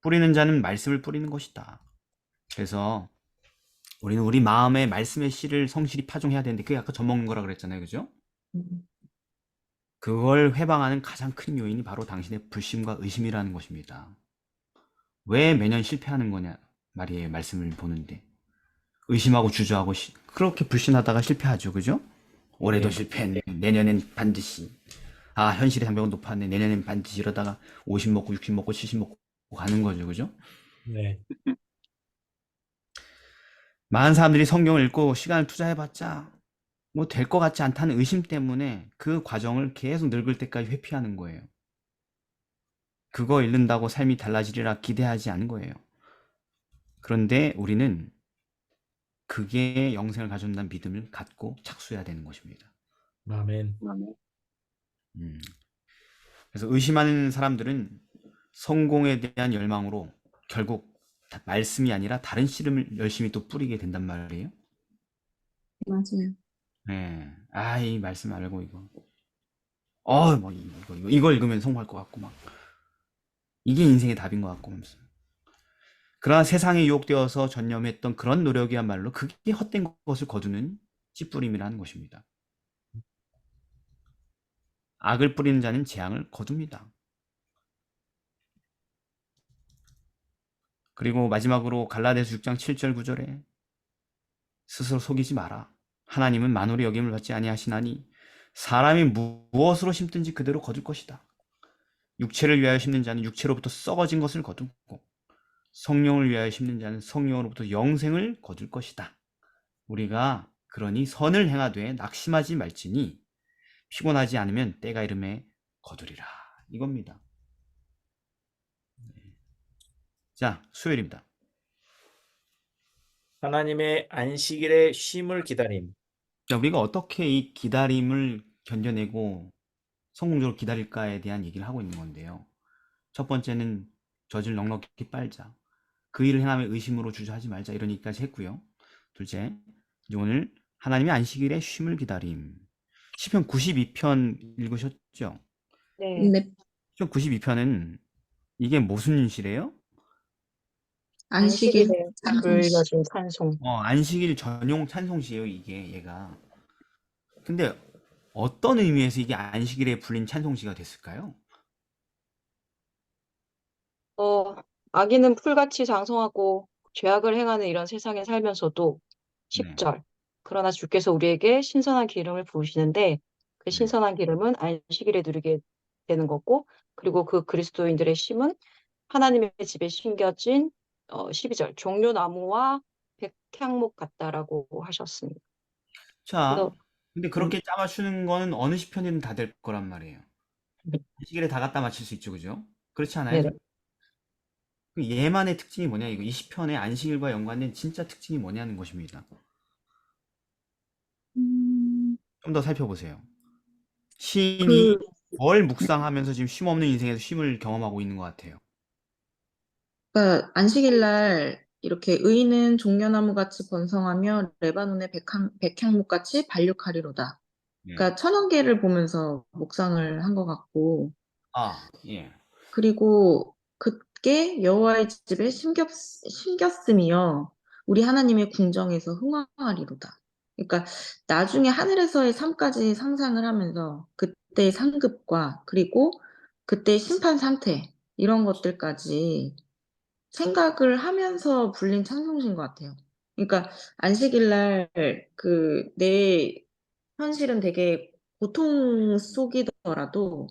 뿌리는 자는 말씀을 뿌리는 것이다. 그래서 우리는 우리 마음에 말씀의 씨를 성실히 파종해야 되는데 그게 아까 젖먹는 거라 그랬잖아요. 그죠? 그걸 회방하는 가장 큰 요인이 바로 당신의 불신과 의심이라는 것입니다. 왜 매년 실패하는 거냐 말이에요. 말씀을 보는데 의심하고 주저하고 그렇게 불신하다가 실패하죠. 그죠? 올해도 네. 실패했네. 내년엔 반드시. 현실의 장벽은 높았네. 내년엔 반드시. 이러다가 50 먹고 60 먹고 70 먹고 가는 거죠. 그죠? 네. 많은 사람들이 성경을 읽고 시간을 투자해봤자 뭐 될 것 같지 않다는 의심 때문에 그 과정을 계속 늙을 때까지 회피하는 거예요. 그거 읽는다고 삶이 달라지리라 기대하지 않은 거예요. 그런데 우리는 그게 영생을 가져온다는 믿음을 갖고 착수해야 되는 것입니다. 아멘. 그래서 의심하는 사람들은 성공에 대한 열망으로 결국 말씀이 아니라 다른 씨름을 열심히 또 뿌리게 된단 말이에요. 맞아요. 이 말씀 알고 이거. 뭐 이거 읽으면 성공할 것 같고 막 이게 인생의 답인 것 같고 하면서. 그러나 세상에 유혹되어서 전념했던 그런 노력이야말로 그게 헛된 것을 거두는 씨뿌림이라는 것입니다. 악을 뿌리는 자는 재앙을 거둡니다. 그리고 마지막으로 갈라디아서 6장 7절 9절에 스스로 속이지 마라. 하나님은 만홀의 여김을 받지 아니하시나니 사람이 무엇으로 심든지 그대로 거둘 것이다. 육체를 위하여 심는 자는 육체로부터 썩어진 것을 거두고 성령을 위하여 심는 자는 성령으로부터 영생을 거둘 것이다. 우리가 그러니 선을 행하되 낙심하지 말지니 피곤하지 않으면 때가 이름에 거두리라. 이겁니다. 자, 수요일입니다. 하나님의 안식일의 쉼을 기다림. 자, 우리가 어떻게 이 기다림을 견뎌내고 성공적으로 기다릴까에 대한 얘기를 하고 있는 건데요. 첫 번째는 젖을 넉넉히 빨자. 그 일을 행하며 의심으로 주저하지 말자. 이런 얘기까지 했고요. 둘째, 이제 오늘 하나님의 안식일의 쉼을 기다림. 시편 92편 읽으셨죠? 네. 네. 시편 92편은 이게 무슨 시래요? 안식일 안식일에 찬송시. 불려진 찬송. 안식일 전용 찬송시예요, 이게 얘가. 근데 어떤 의미에서 이게 안식일에 불린 찬송시가 됐을까요? 아기는 풀같이 장성하고 죄악을 행하는 이런 세상에 살면서도 네. 10절. 그러나 주께서 우리에게 신선한 기름을 부으시는데 그 네. 신선한 기름은 안식일에 누리게 되는 거고, 그리고 그 그리스도인들의 심은 하나님의 집에 심겨진 12절. 종려나무와 백향목 같다라고 하셨습니다. 자, 그래서 근데 음, 그렇게 짜맞추는 거는 어느 시편이든 다 될 거란 말이에요. 안식일에 다 갖다 맞출 수 있죠, 그죠? 그렇지 않아요? 네네. 그 얘만의 특징이 뭐냐, 이거 이 시편의 안식일과 연관된 진짜 특징이 뭐냐는 것입니다. 좀 더 살펴보세요. 시인이 그, 뭘 묵상하면서 지금 쉼 없는 인생에서 쉼을 경험하고 있는 것 같아요. 그러니까 안식일 날 이렇게 의인은 종려나무 같이 번성하며 레바논의 백향목 같이 발육하리로다. 네. 그러니까 천연계를 보면서 묵상을 한 것 같고, 예. 그리고 그게 여호와의 집에 심겼으며 우리 하나님의 궁정에서 흥황하리로다. 그러니까 나중에 하늘에서의 삶까지 상상을 하면서 그때의 상급과 그리고 그때의 심판 상태 이런 것들까지 생각을 하면서 불린 찬송시인 것 같아요. 그러니까 안식일 날 내 현실은 되게 고통 속이더라도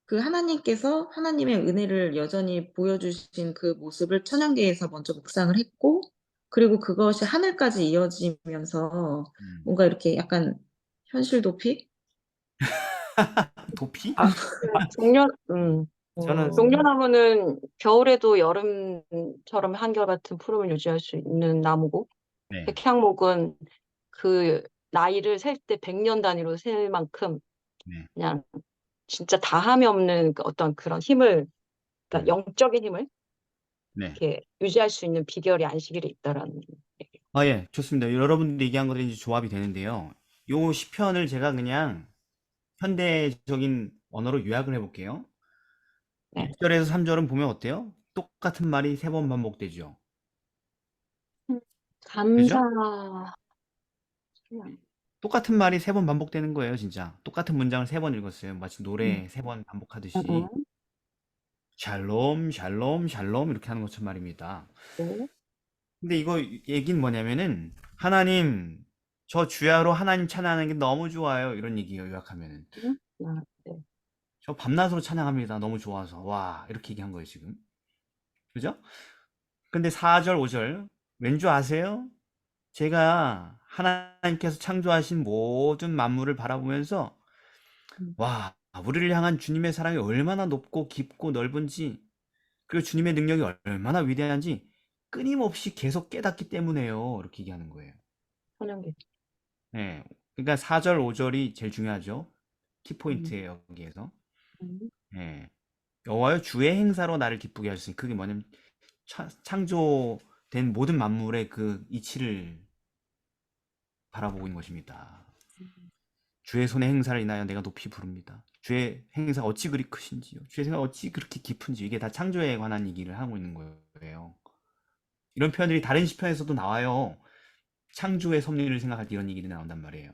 그 하나님께서 하나님의 은혜를 여전히 보여주신 그 모습을 천연계에서 먼저 묵상을 했고, 그리고 그것이 하늘까지 이어지면서 음. 뭔가 이렇게 약간 현실 도피? 도피? 아, 저는 종려나무는 겨울에도 여름처럼 한결같은 푸름을 유지할 수 있는 나무고, 네. 백향목은 그 나이를 셀 때 100년 단위로 셀 만큼 네. 그냥 진짜 다함이 없는 그 어떤 그런 힘을, 그러니까 영적인 힘을 네. 이렇게 유지할 수 있는 비결이 안식일에 있다라는 얘기예요. 예, 좋습니다. 여러분들이 얘기한 것들이 이제 조합이 되는데요. 요 시편을 제가 그냥 현대적인 언어로 요약을 해볼게요. 네. 1절에서 3절은 보면 어때요? 똑같은 말이 3번 반복되죠. 감사. 그죠? 똑같은 말이 3번 반복되는 거예요, 진짜. 똑같은 문장을 3번 읽었어요. 마치 노래 3번 반복하듯이. 샬롬, 샬롬, 샬롬 이렇게 하는 것처럼 말입니다. 네. 근데 이거 얘기는 뭐냐면은 하나님, 저 주야로 하나님 찬양하는 게 너무 좋아요. 이런 얘기예요, 요약하면은. 네. 저 밤낮으로 찬양합니다. 너무 좋아서. 와, 이렇게 얘기한 거예요, 지금. 그죠? 근데 4절, 5절. 왠 줄 아세요? 제가 하나님께서 창조하신 모든 만물을 바라보면서 와, 우리를 향한 주님의 사랑이 얼마나 높고 깊고 넓은지, 그리고 주님의 능력이 얼마나 위대한지 끊임없이 계속 깨닫기 때문에요. 이렇게 얘기하는 거예요. 천연계. 예. 그러니까 4절, 5절이 제일 중요하죠. 음. 키포인트예요, 여기에서. 음. 예. 여호와여 주의 행사로 나를 기쁘게 하시니, 그게 뭐냐면 창조된 모든 만물의 그 이치를 바라보고 있는 것입니다. 주의 손의 행사를 인하여 내가 높이 부릅니다. 주의 행사가 어찌 그리 크신지요. 주의 생각 어찌 그렇게 깊은지. 이게 다 창조에 관한 얘기를 하고 있는 거예요. 이런 표현들이 다른 시편에서도 나와요. 창조의 섭리를 생각할 때 이런 얘기들이 나온단 말이에요.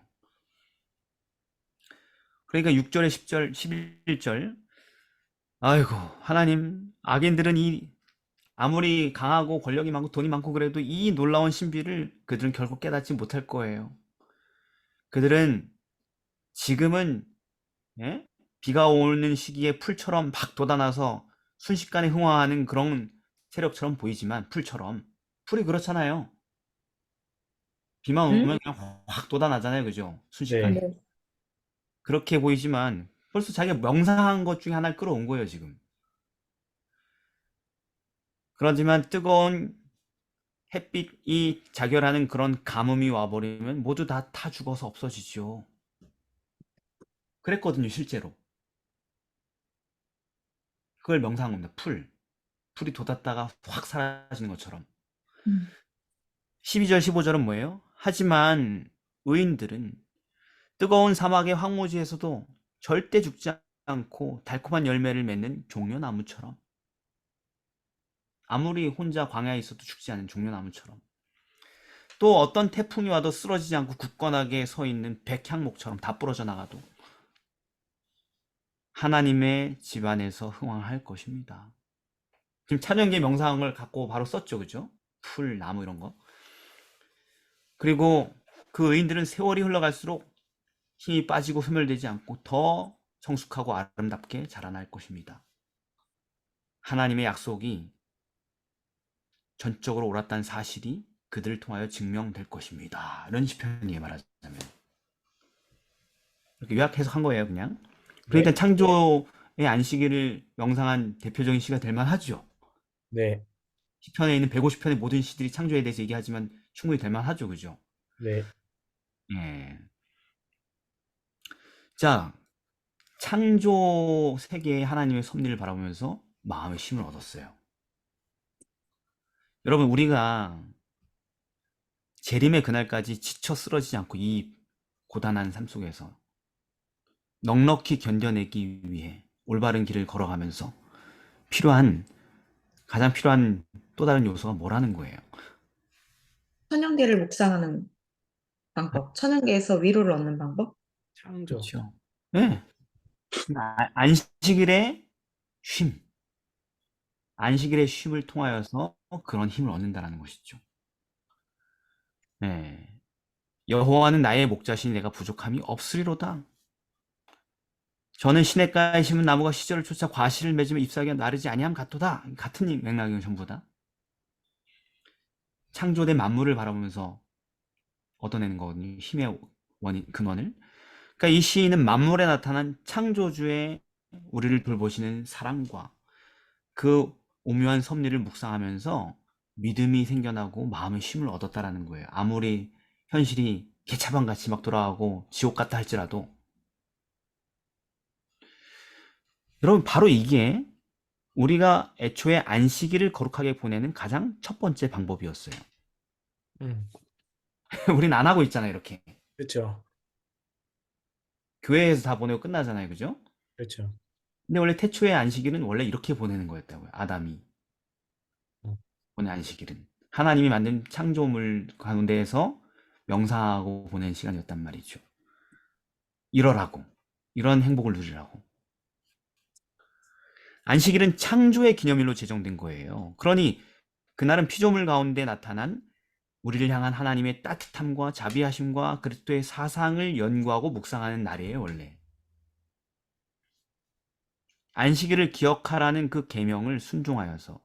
그러니까 6절에 10절, 11절. 아이고, 하나님, 악인들은 아무리 강하고 권력이 많고 돈이 많고 그래도 이 놀라운 신비를 그들은 결국 깨닫지 못할 거예요. 그들은 지금은, 예? 비가 오는 시기에 풀처럼 막 돋아나서 순식간에 흥화하는 그런 세력처럼 보이지만, 풀이 그렇잖아요. 비만 응? 오면 그냥 확 돋아나잖아요, 그죠? 순식간에. 네. 네. 그렇게 보이지만 벌써 자기가 명상한 것 중에 하나를 끌어온 거예요, 지금. 그렇지만 뜨거운 햇빛이 자결하는 그런 가뭄이 와버리면 모두 다 죽어서 없어지죠. 그랬거든요, 실제로. 그걸 명상한 겁니다. 풀이 돋았다가 확 사라지는 것처럼. 12절, 15절은 뭐예요? 하지만 의인들은 뜨거운 사막의 황무지에서도 절대 죽지 않고 달콤한 열매를 맺는 종려나무처럼 아무리 혼자 광야에 있어도 죽지 않은 종려나무처럼, 또 어떤 태풍이 와도 쓰러지지 않고 굳건하게 서 있는 백향목처럼 다 부러져 나가도 하나님의 집안에서 흥왕할 것입니다. 지금 찬양계 명상을 갖고 바로 썼죠, 그죠? 풀, 나무 이런 거. 그리고 그 의인들은 세월이 흘러갈수록 힘이 빠지고 소멸되지 않고 더 성숙하고 아름답게 자라날 것입니다. 하나님의 약속이 전적으로 옳았다는 사실이 그들을 통하여 증명될 것입니다. 이런 시편이에요, 말하자면. 이렇게 요약 해석한 거예요, 그냥. 그러니까 네. 창조의 안식일을 명상한 대표적인 시가 될 만하죠. 네. 시편에 있는 150편의 모든 시들이 창조에 대해서 얘기하지만 충분히 될 만하죠, 그죠? 네. 예. 자, 창조 세계의 하나님의 섭리를 바라보면서 마음의 힘을 얻었어요. 여러분, 우리가 재림의 그날까지 지쳐 쓰러지지 않고 이 고단한 삶 속에서 넉넉히 견뎌내기 위해 올바른 길을 걸어가면서 가장 필요한 또 다른 요소가 뭐라는 거예요? 천연계를 묵상하는 방법, 천연계에서 위로를 얻는 방법? 창조. 그렇죠. 네. 안식일의 쉼, 안식일의 쉼을 통하여서 그런 힘을 얻는다라는 것이죠. 네. 여호와는 나의 목자시니 내가 부족함이 없으리로다. 저는 시냇가에 심은 나무가 시절을 쫓아 과실을 맺으며 잎사귀가 나르지 아니함 같도다. 같은 맥락이에요, 전부 다. 창조된 만물을 바라보면서 얻어내는 거거든요. 힘의 근원을. 그러니까 이 시인은 만물에 나타난 창조주의 우리를 돌보시는 사랑과 그 오묘한 섭리를 묵상하면서 믿음이 생겨나고 마음의 쉼을 얻었다라는 거예요. 아무리 현실이 개차반같이 막 돌아가고 지옥 같다 할지라도. 여러분, 바로 이게 우리가 애초에 안식일을 거룩하게 보내는 가장 첫 번째 방법이었어요. 우린 안 하고 있잖아요, 이렇게. 그렇죠. 교회에서 다 보내고 끝나잖아요, 그죠? 그렇죠. 근데 원래 태초의 안식일은 원래 이렇게 보내는 거였다고요. 아담이 음. 보낸 안식일은 하나님이 만든 창조물 가운데에서 명상하고 보낸 시간이었단 말이죠. 이러라고, 이런 행복을 누리라고. 안식일은 창조의 기념일로 제정된 거예요. 그러니 그날은 피조물 가운데 나타난 우리를 향한 하나님의 따뜻함과 자비하심과 그리스도의 사상을 연구하고 묵상하는 날이에요, 원래. 안식일을 기억하라는 그 계명을 순종하여서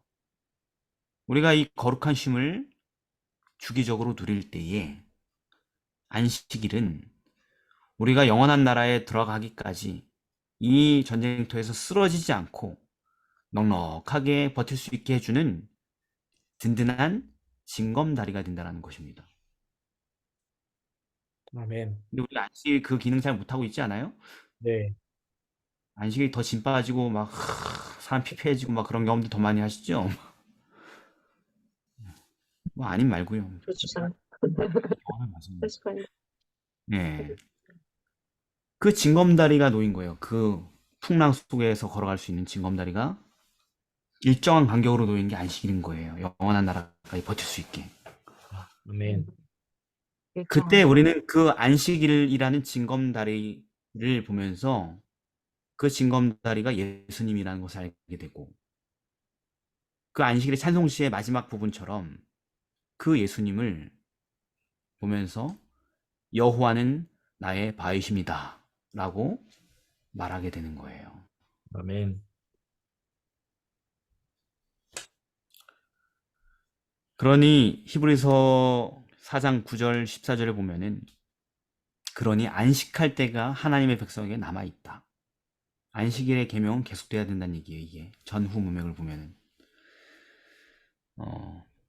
우리가 이 거룩한 쉼을 주기적으로 누릴 때에 안식일은 우리가 영원한 나라에 들어가기까지 이 전쟁터에서 쓰러지지 않고 넉넉하게 버틸 수 있게 해주는 든든한 징검다리가 된다는 것입니다. 아멘. 근데 우리 안식일 그 기능 잘 못하고 있지 않아요? 네. 안식일이 더 진 빠지고 막 사람 피폐해지고 막 그런 경험도 더 많이 하시죠? 뭐 아님 말고요. 그렇죠. 잘. 경험해 봤습니다. 그래서 네. 그 징검다리가 놓인 거예요. 그 풍랑 속에서 걸어갈 수 있는 징검다리가 일정한 간격으로 놓인 게 안식일인 거예요. 영원한 나라까지 버틸 수 있게. 아멘. 그때 우리는 그 안식일이라는 징검다리를 보면서 그 징검다리가 예수님이라는 것을 알게 되고, 그 안식일의 찬송시의 마지막 부분처럼 그 예수님을 보면서 여호와는 나의 바위십니다 라고 말하게 되는 거예요. 아멘. 그러니 히브리서 4장 9절 14절에 보면은, 그러니 안식할 때가 하나님의 백성에게 남아있다. 안식일의 계명은 계속돼야 된다는 얘기예요. 이게 전후 문맥을 보면은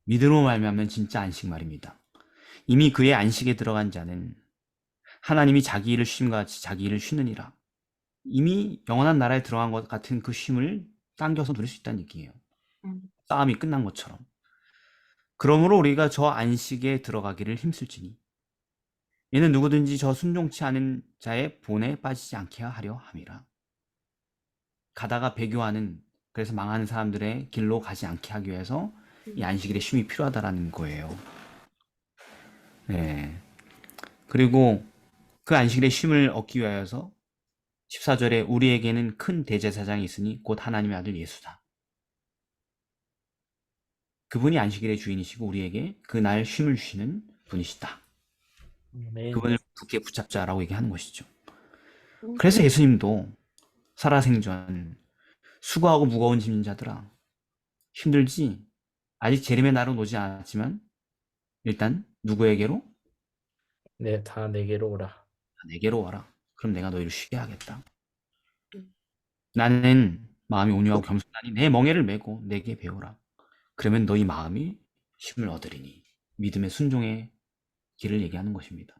믿음으로 말미암는 진짜 안식 말입니다. 이미 그의 안식에 들어간 자는 하나님이 자기 일을 쉼과 같이 자기 일을 쉬느니라. 이미 영원한 나라에 들어간 것 같은 그 쉼을 당겨서 누릴 수 있다는 얘기예요. 싸움이 끝난 것처럼. 그러므로 우리가 저 안식에 들어가기를 힘쓸지니 이는 누구든지 저 순종치 않은 자의 본에 빠지지 않게 하려 함이라. 가다가 배교하는, 그래서 망하는 사람들의 길로 가지 않게 하기 위해서 이 안식일의 쉼이 필요하다라는 거예요. 네. 그리고 그 안식일의 쉼을 얻기 위하여서 14절에 우리에게는 큰 대제사장이 있으니 곧 하나님의 아들 예수다. 그분이 안식일의 주인이시고 우리에게 그날 쉼을 주시는 분이시다. 아멘. 그분을 굳게 붙잡자라고 얘기하는 것이죠. 그래서 예수님도 살아생전 수고하고 무거운 짐진 자들아 힘들지? 아직 재림의 날은 오지 않았지만 일단 누구에게로? 네, 다 내게로 오라. 내게로 와라. 그럼 내가 너희를 쉬게 하겠다. 나는 마음이 온유하고 겸손하니 내 멍에를 메고 내게 배우라. 그러면 너희 마음이 쉼을 얻으리니. 믿음의 순종의 길을 얘기하는 것입니다.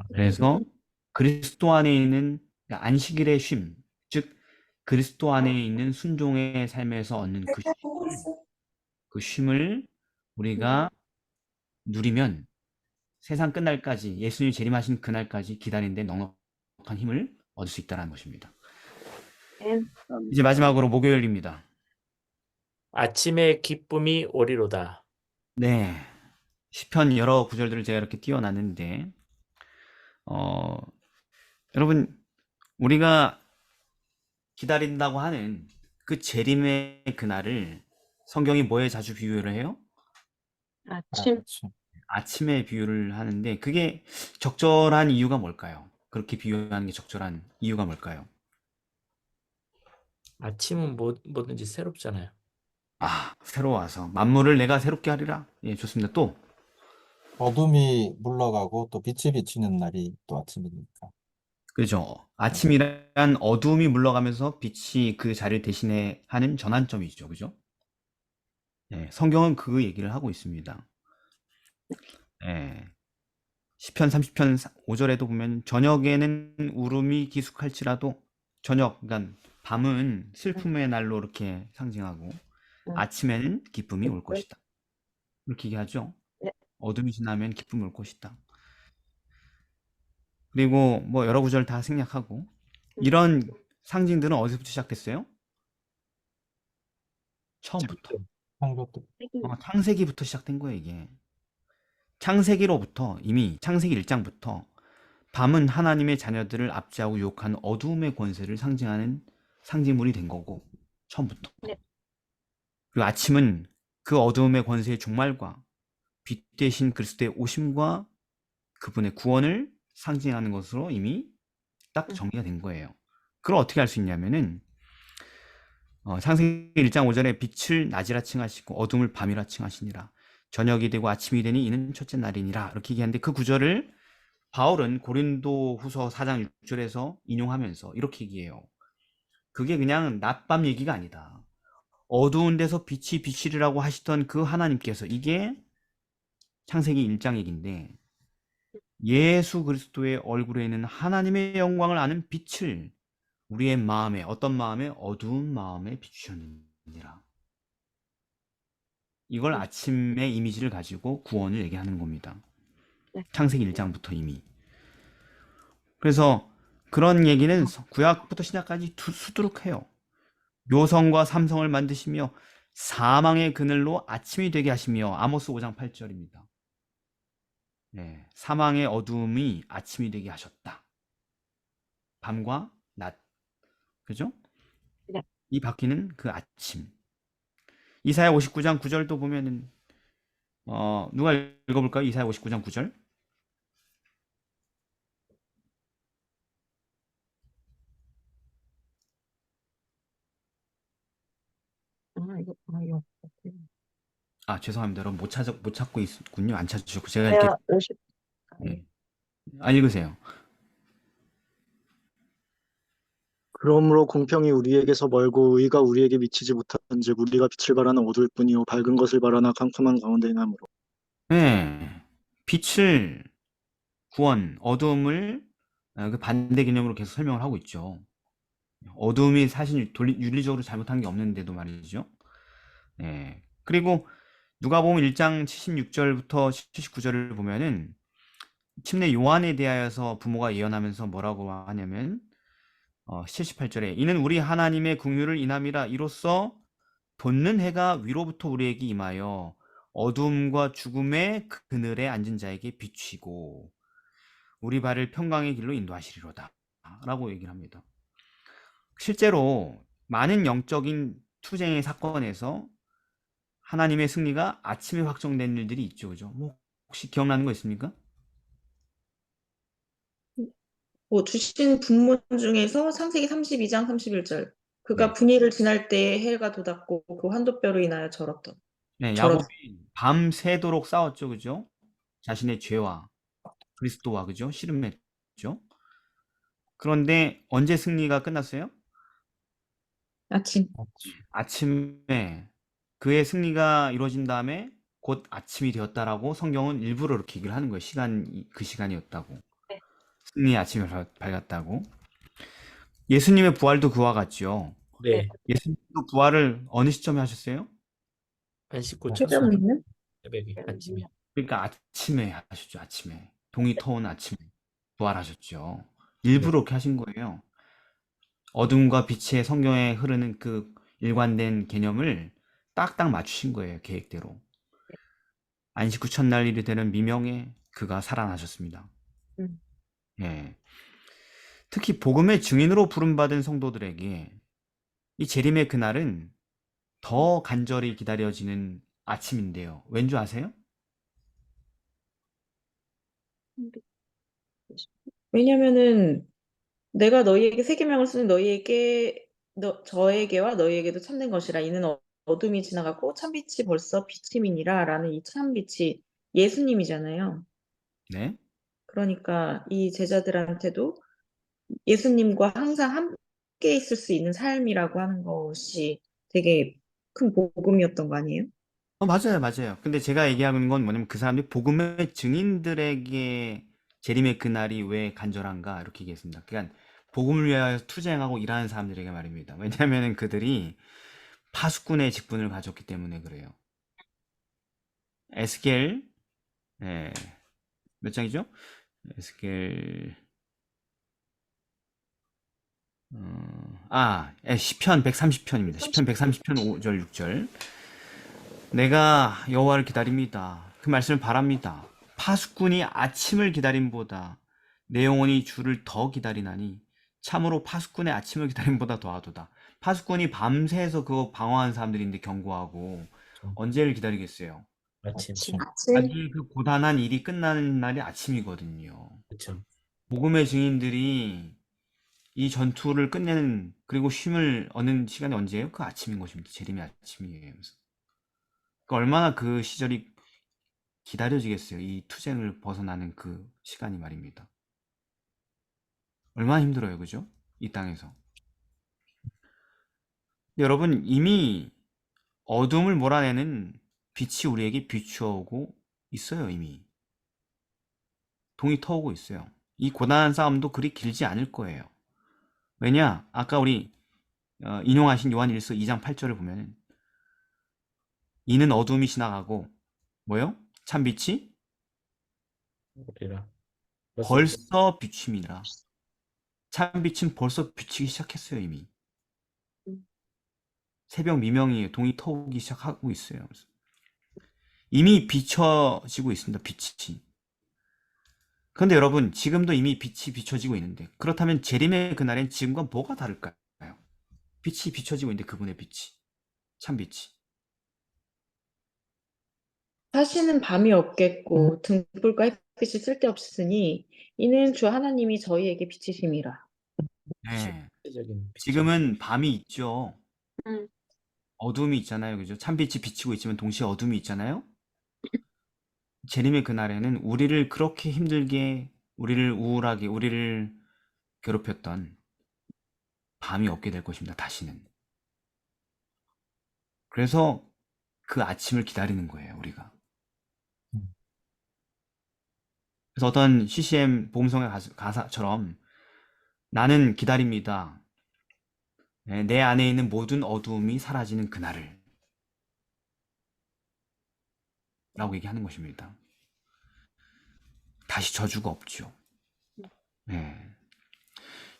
그래서 그리스도 안에 있는 안식일의 쉼, 즉 그리스도 안에 있는 순종의 삶에서 얻는 그 쉼을 우리가 누리면 세상 끝날까지 예수님이 재림하신 그날까지 기다리는데 넉넉한 힘을 얻을 수 있다는 것입니다. 이제 마지막으로 목요일입니다. 아침의 기쁨이 오리로다. 네, 시편 여러 구절들을 제가 이렇게 띄워놨는데 여러분 우리가 기다린다고 하는 그 재림의 그날을 성경이 뭐에 자주 비유를 해요? 아침. 아침에 비유를 하는데 그게 적절한 이유가 뭘까요? 그렇게 비유하는 게 적절한 이유가 뭘까요? 아침은 뭐든지 새롭잖아요. 새로워서 만물을 내가 새롭게 하리라. 예, 좋습니다. 또 어둠이 물러가고 또 빛이 비치는 날이 또 아침이니까. 그죠. 아침이란 어둠이 물러가면서 빛이 그 자리를 대신해 하는 전환점이죠. 그죠? 예, 성경은 그 얘기를 하고 있습니다. 예. 시편 30편 5절에도 보면 저녁에는 울음이 기숙할지라도 저녁, 그러니까 밤은 슬픔의 날로 이렇게 상징하고 아침에는 기쁨이 올 것이다. 이렇게 얘기하죠. 네. 어둠이 지나면 기쁨이 올 것이다. 그리고 뭐 여러 구절 다 생략하고 이런 상징들은 어디서부터 시작됐어요? 처음부터. 창조도 창세기부터 시작된 거예요, 이게. 창세기로부터 이미 창세기 1장부터 밤은 하나님의 자녀들을 압제하고 유혹하는 어두움의 권세를 상징하는 상징물이 된 거고 처음부터. 네. 그리고 아침은 그 어두움의 권세의 종말과 빛 대신 그리스도의 오심과 그분의 구원을 상징하는 것으로 이미 딱 정리가 된 거예요. 그걸 어떻게 알 수 있냐면은 창세기 1장 5절에 빛을 낮이라 칭하시고 어둠을 밤이라 칭하시니라. 저녁이 되고 아침이 되니 이는 첫째 날이니라. 이렇게 얘기하는데 그 구절을 바울은 고린도 후서 4장 6절에서 인용하면서 이렇게 얘기해요. 그게 그냥 낮밤 얘기가 아니다. 어두운 데서 빛이 비치리라고 하시던 그 하나님께서 이게 창세기 1장 얘기인데 예수 그리스도의 얼굴에 있는 하나님의 영광을 아는 빛을 우리의 마음에 어떤 마음에 어두운 마음에 비추셨느니라. 이걸 아침의 이미지를 가지고 구원을 얘기하는 겁니다. 창세기 1장부터 이미. 그래서 그런 얘기는 구약부터 신약까지 수두룩해요. 묘성과 삼성을 만드시며 사망의 그늘로 아침이 되게 하시며 아모스 5장 8절입니다. 네, 사망의 어두움이 아침이 되게 하셨다. 밤과 낮. 그죠? 네. 이 바뀌는 그 아침. 이사야 59장 9절도 보면은 누가 읽어볼까요? 이사야 59장 9절. 이거. 죄송합니다. 여러분 못 찾고 있군요. 안 찾으셨고 제가 이렇게 50. 네. 읽으세요. 그러므로 공평이 우리에게서 멀고 의가 우리에게 미치지 못한즉 우리가 빛을 바라나 어두울 뿐이요 밝은 것을 바라나 캄캄한 가운데 행함으로. 네. 빛을 구원, 어두움을 그 반대 개념으로 계속 설명을 하고 있죠. 어두움이 사실 윤리적으로 잘못한 게 없는데도 말이죠. 네. 그리고 누가복음 1장 76절부터 79절을 보면은 침례 요한에 대하여서 부모가 예언하면서 뭐라고 하냐면 78절에 이는 우리 하나님의 긍휼을 인함이라 이로써 돋는 해가 위로부터 우리에게 임하여 어두움과 죽음의 그늘에 앉은 자에게 비추고 우리 발을 평강의 길로 인도하시리로다 라고 얘기를 합니다. 실제로 많은 영적인 투쟁의 사건에서 하나님의 승리가 아침에 확정된 일들이 있죠. 그죠? 뭐 혹시 기억나는 거 있습니까? 뭐 주신 분문 중에서 창세기 32장 31절. 그가 네. 분위를 지날 때에 해가 돋았고 그 환도뼈로 인하여 절었던. 네, 절었. 야곱이 밤새도록 싸웠죠. 그죠? 자신의 죄와 그리스도와 그죠? 씨름했죠. 그런데 언제 승리가 끝났어요? 아침. 아침에 그의 승리가 이루어진 다음에 곧 아침이 되었다라고 성경은 일부러 이렇게 얘기를 하는 거예요. 그 시간이었다고. 네. 승리의 아침이 밝았다고. 예수님의 부활도 그와 같죠. 네. 예수님도 부활을 어느 시점에 하셨어요? 안식구 새벽 첫날 믿는? 새벽에 아침에. 그러니까 아침에 하셨죠. 아침에. 동이 터온 아침에 부활하셨죠. 네. 일부러 그렇게 하신 거예요. 어둠과 빛의 성경에 흐르는 그 일관된 개념을 딱딱 맞추신 거예요. 계획대로. 안식 후 첫날 일이 되는 미명에 그가 살아나셨습니다. 음. 예. 특히 복음의 증인으로 부름받은 성도들에게 이 재림의 그날은 더 간절히 기다려지는 아침인데요. 왠 줄 아세요? 왜냐면은 내가 너희에게 새 계명을 쓰는 저에게와 너희에게도 참된 것이라 이는 어둠이 지나가고 참빛이 벌써 비침이니라 라는 이 참빛이 예수님이잖아요. 네. 그러니까 이 제자들한테도 예수님과 항상 함께 있을 수 있는 삶이라고 하는 것이 되게 큰 복음이었던 거 아니에요? 맞아요, 맞아요. 근데 제가 얘기하는 건 뭐냐면 그 사람들이 복음의 증인들에게 재림의 그날이 왜 간절한가 이렇게 얘기했습니다. 그러니까 복음을 위하여 투쟁하고 일하는 사람들에게 말입니다. 왜냐하면 그들이 파수꾼의 직분을 가졌기 때문에 그래요. 에스겔 예, 몇 장이죠? 에스겔 시편 130편입니다. 시편 130편 5절 6절. 내가 여호와를 기다립니다. 그 말씀을 바랍니다. 파수꾼이 아침을 기다림보다 내 영혼이 주를 더 기다리나니 참으로 파수꾼의 아침을 기다림보다 더하도다. 파수꾼이 밤새서 그거 방어하는 사람들인데 경고하고 언제를 기다리겠어요? 아침. 아침. 자기 그 고단한 일이 끝나는 날이 아침이거든요. 그렇죠. 복음의 증인들이 이 전투를 끝내는 그리고 쉼을 얻는 시간이 언제예요? 그 아침인 것입니다. 재림의 아침이에요. 그러니까 얼마나 그 시절이 기다려지겠어요. 이 투쟁을 벗어나는 그 시간이 말입니다. 얼마나 힘들어요. 그죠? 이 땅에서. 여러분 이미 어둠을 몰아내는 빛이 우리에게 비추어오고 있어요. 이미. 동이 터오고 있어요. 이 고단한 싸움도 그리 길지 않을 거예요. 왜냐? 아까 우리 인용하신 요한일서 2장 8절을 보면 이는 어둠이 지나가고 뭐요? 참빛이 우리라. 벌써 비춤이라. 참빛은 벌써 비치기 시작했어요. 이미. 새벽 미명이에요. 동이 터오기 시작하고 있어요. 이미 비춰지고 있습니다. 빛이. 그런데 여러분 지금도 이미 빛이 비춰지고 있는데 그렇다면 재림의 그날엔 지금과 뭐가 다를까요? 빛이 비춰지고 있는데 그분의 빛이. 참빛이. 다시는 밤이 없겠고 등불과 햇빛이 쓸데없으니 이는 주 하나님이 저희에게 빛이심이라. 네. 실제적인 빛. 지금은 밤이 있죠. 음. 어둠이 있잖아요. 그죠? 참빛이 비치고 있지만 동시에 어둠이 있잖아요. 재림의 그날에는 우리를 그렇게 힘들게, 우리를 우울하게, 우리를 괴롭혔던 밤이 없게 될 것입니다. 다시는. 그래서 그 아침을 기다리는 거예요. 우리가. 그래서 어떤 CCM 보험성의 가사처럼 나는 기다립니다. 내 안에 있는 모든 어두움이 사라지는 그날을 라고 얘기하는 것입니다. 다시 저주가 없죠. 네.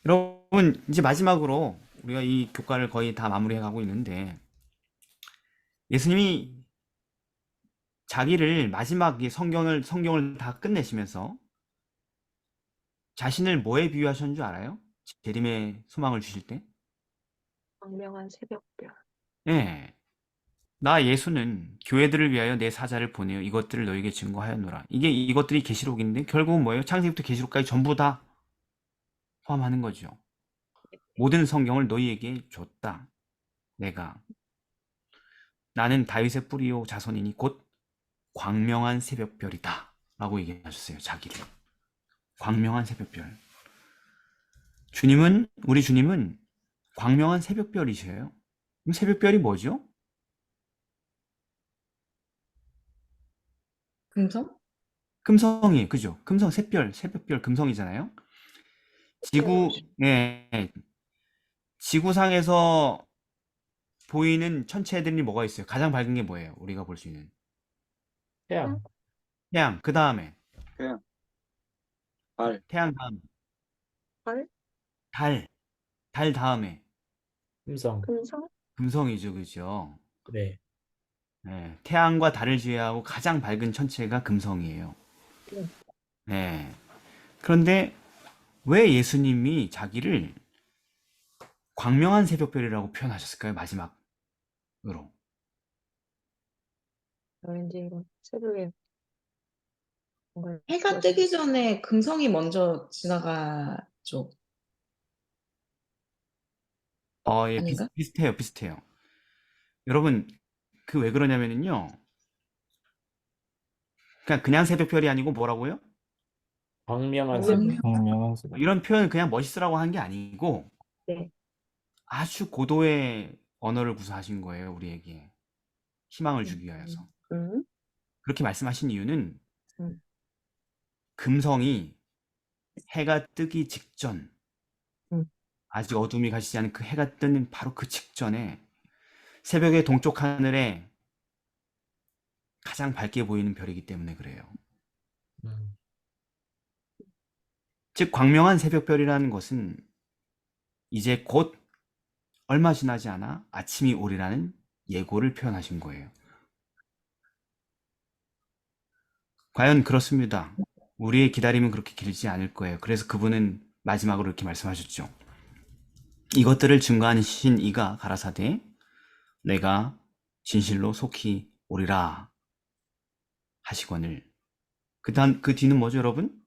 여러분, 이제 마지막으로 우리가 이 교과를 거의 다 마무리해 가고 있는데, 예수님이 자기를 마지막 이 성경을 다 끝내시면서 자신을 뭐에 비유하셨는 줄 알아요? 재림의 소망을 주실 때? 광명한 새벽별. 예. 나 예수는 교회들을 위하여 내 사자를 보내어 이것들을 너에게 증거하였노라. 이것들이 계시록인데 결국은 뭐예요? 창세기부터 계시록까지 전부 다 포함하는 거죠. 모든 성경을 너희에게 줬다. 내가. 나는 다윗의 뿌리요 자손이니 곧 광명한 새벽별이다. 라고 얘기하셨어요. 자기를. 광명한 새벽별. 우리 주님은 광명한 새벽별이셔요. 그럼 새벽별이 뭐죠? 금성? 금성이, 그죠? 금성, 새벽별, 금성이잖아요. 예, 지구상에서 보이는 천체들이 뭐가 있어요? 가장 밝은 게 뭐예요? 우리가 볼 수 있는. 태양, 태양, 그 다음에. 태양, 달, 태양 다음. 달? 달 다음에. 금성. 금성? 금성이죠, 그죠? 네. 예, 태양과 달을 제외하고 가장 밝은 천체가 금성이에요. 네. 예. 그런데 왜 예수님이 자기를 광명한 새벽별이라고 표현하셨을까요? 마지막으로. 왠지 이거 새벽에 뭔가 해가 뜨기 전에 금성이 먼저 지나가죠. 예, 아닌가? 비슷해요. 여러분, 왜 그러냐면요. 그냥 새벽별이 아니고 뭐라고요? 광명한 광명. 새벽. 광명한 새벽. 이런 표현 그냥 멋있으라고 한 게 아니고 네. 아주 고도의 언어를 구사하신 거예요, 우리에게. 희망을 주기 위하여서. 그렇게 말씀하신 이유는 음. 금성이 해가 뜨기 직전, 음. 아직 어둠이 가시지 않은 그 해가 뜨는 바로 그 직전에 새벽의 동쪽 하늘에 가장 밝게 보이는 별이기 때문에 그래요. 음. 즉 광명한 새벽별이라는 것은 이제 곧 얼마 지나지 않아 아침이 오리라는 예고를 표현하신 거예요. 과연 그렇습니다. 우리의 기다림은 그렇게 길지 않을 거예요. 그래서 그분은 마지막으로 이렇게 말씀하셨죠. 이것들을 증거하신 이가 가라사대 내가 진실로 속히 오리라 하시거늘. 그 뒤는 뭐죠, 여러분?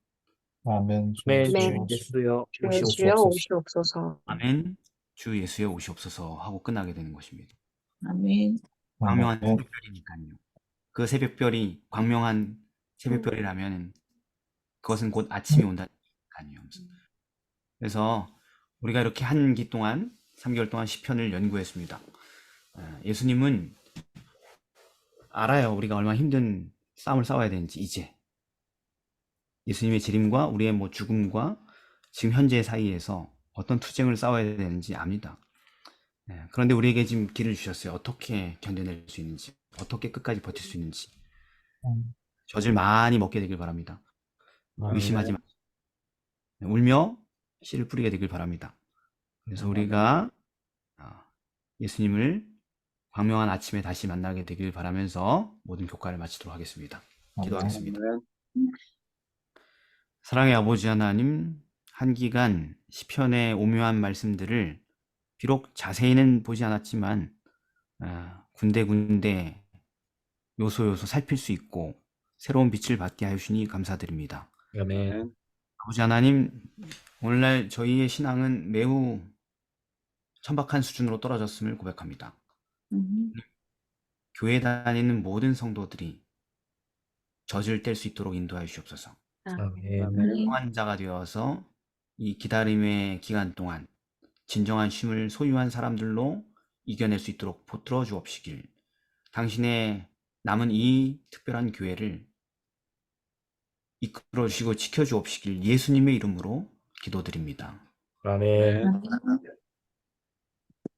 아멘. 아멘. 아멘. 예수여 주여 오시옵소서. 오시옵소서. 아멘. 주 예수여 오시옵소서 하고 끝나게 되는 것입니다. 아멘. 광명한 아멘. 새벽별이니까요. 그 새벽별이 광명한 새벽별이라면 그것은 곧 아침이 온다니까요. 그래서 우리가 이렇게 한 기 동안 3개월 동안 시편을 연구했습니다. 예수님은 알아요. 우리가 얼마나 힘든 싸움을 싸워야 되는지 이제. 예수님의 재림과 우리의 죽음과 지금 현재 사이에서 어떤 투쟁을 싸워야 되는지 압니다. 그런데 우리에게 지금 길을 주셨어요. 어떻게 견뎌낼 수 있는지, 어떻게 끝까지 버틸 수 있는지. 젖을 많이 먹게 되길 바랍니다. 의심하지 마. 울며 씨를 뿌리게 되길 바랍니다. 그래서 우리가 예수님을 광명한 아침에 다시 만나게 되길 바라면서 모든 교과를 마치도록 하겠습니다. 기도하겠습니다. 아멘. 사랑의 아버지 하나님, 한 기간 시편의 오묘한 말씀들을 비록 자세히는 보지 않았지만 군데군데 요소 살필 수 있고 새로운 빛을 받게 하시니 감사드립니다. 아멘. 아버지 하나님, 오늘날 저희의 신앙은 매우 천박한 수준으로 떨어졌음을 고백합니다. 교회 다니는 모든 성도들이 젖을 뗄 수 있도록 인도하여 주시옵소서. 아멘. 평안한 자가 되어서 이 기다림의 기간 동안 진정한 쉼을 소유한 사람들로 이겨낼 수 있도록 붙들어 주옵시길. 당신의 남은 이 특별한 교회를 이끌어 주시고 지켜 주옵시길 예수님의 이름으로 기도드립니다. 아멘. 아멘.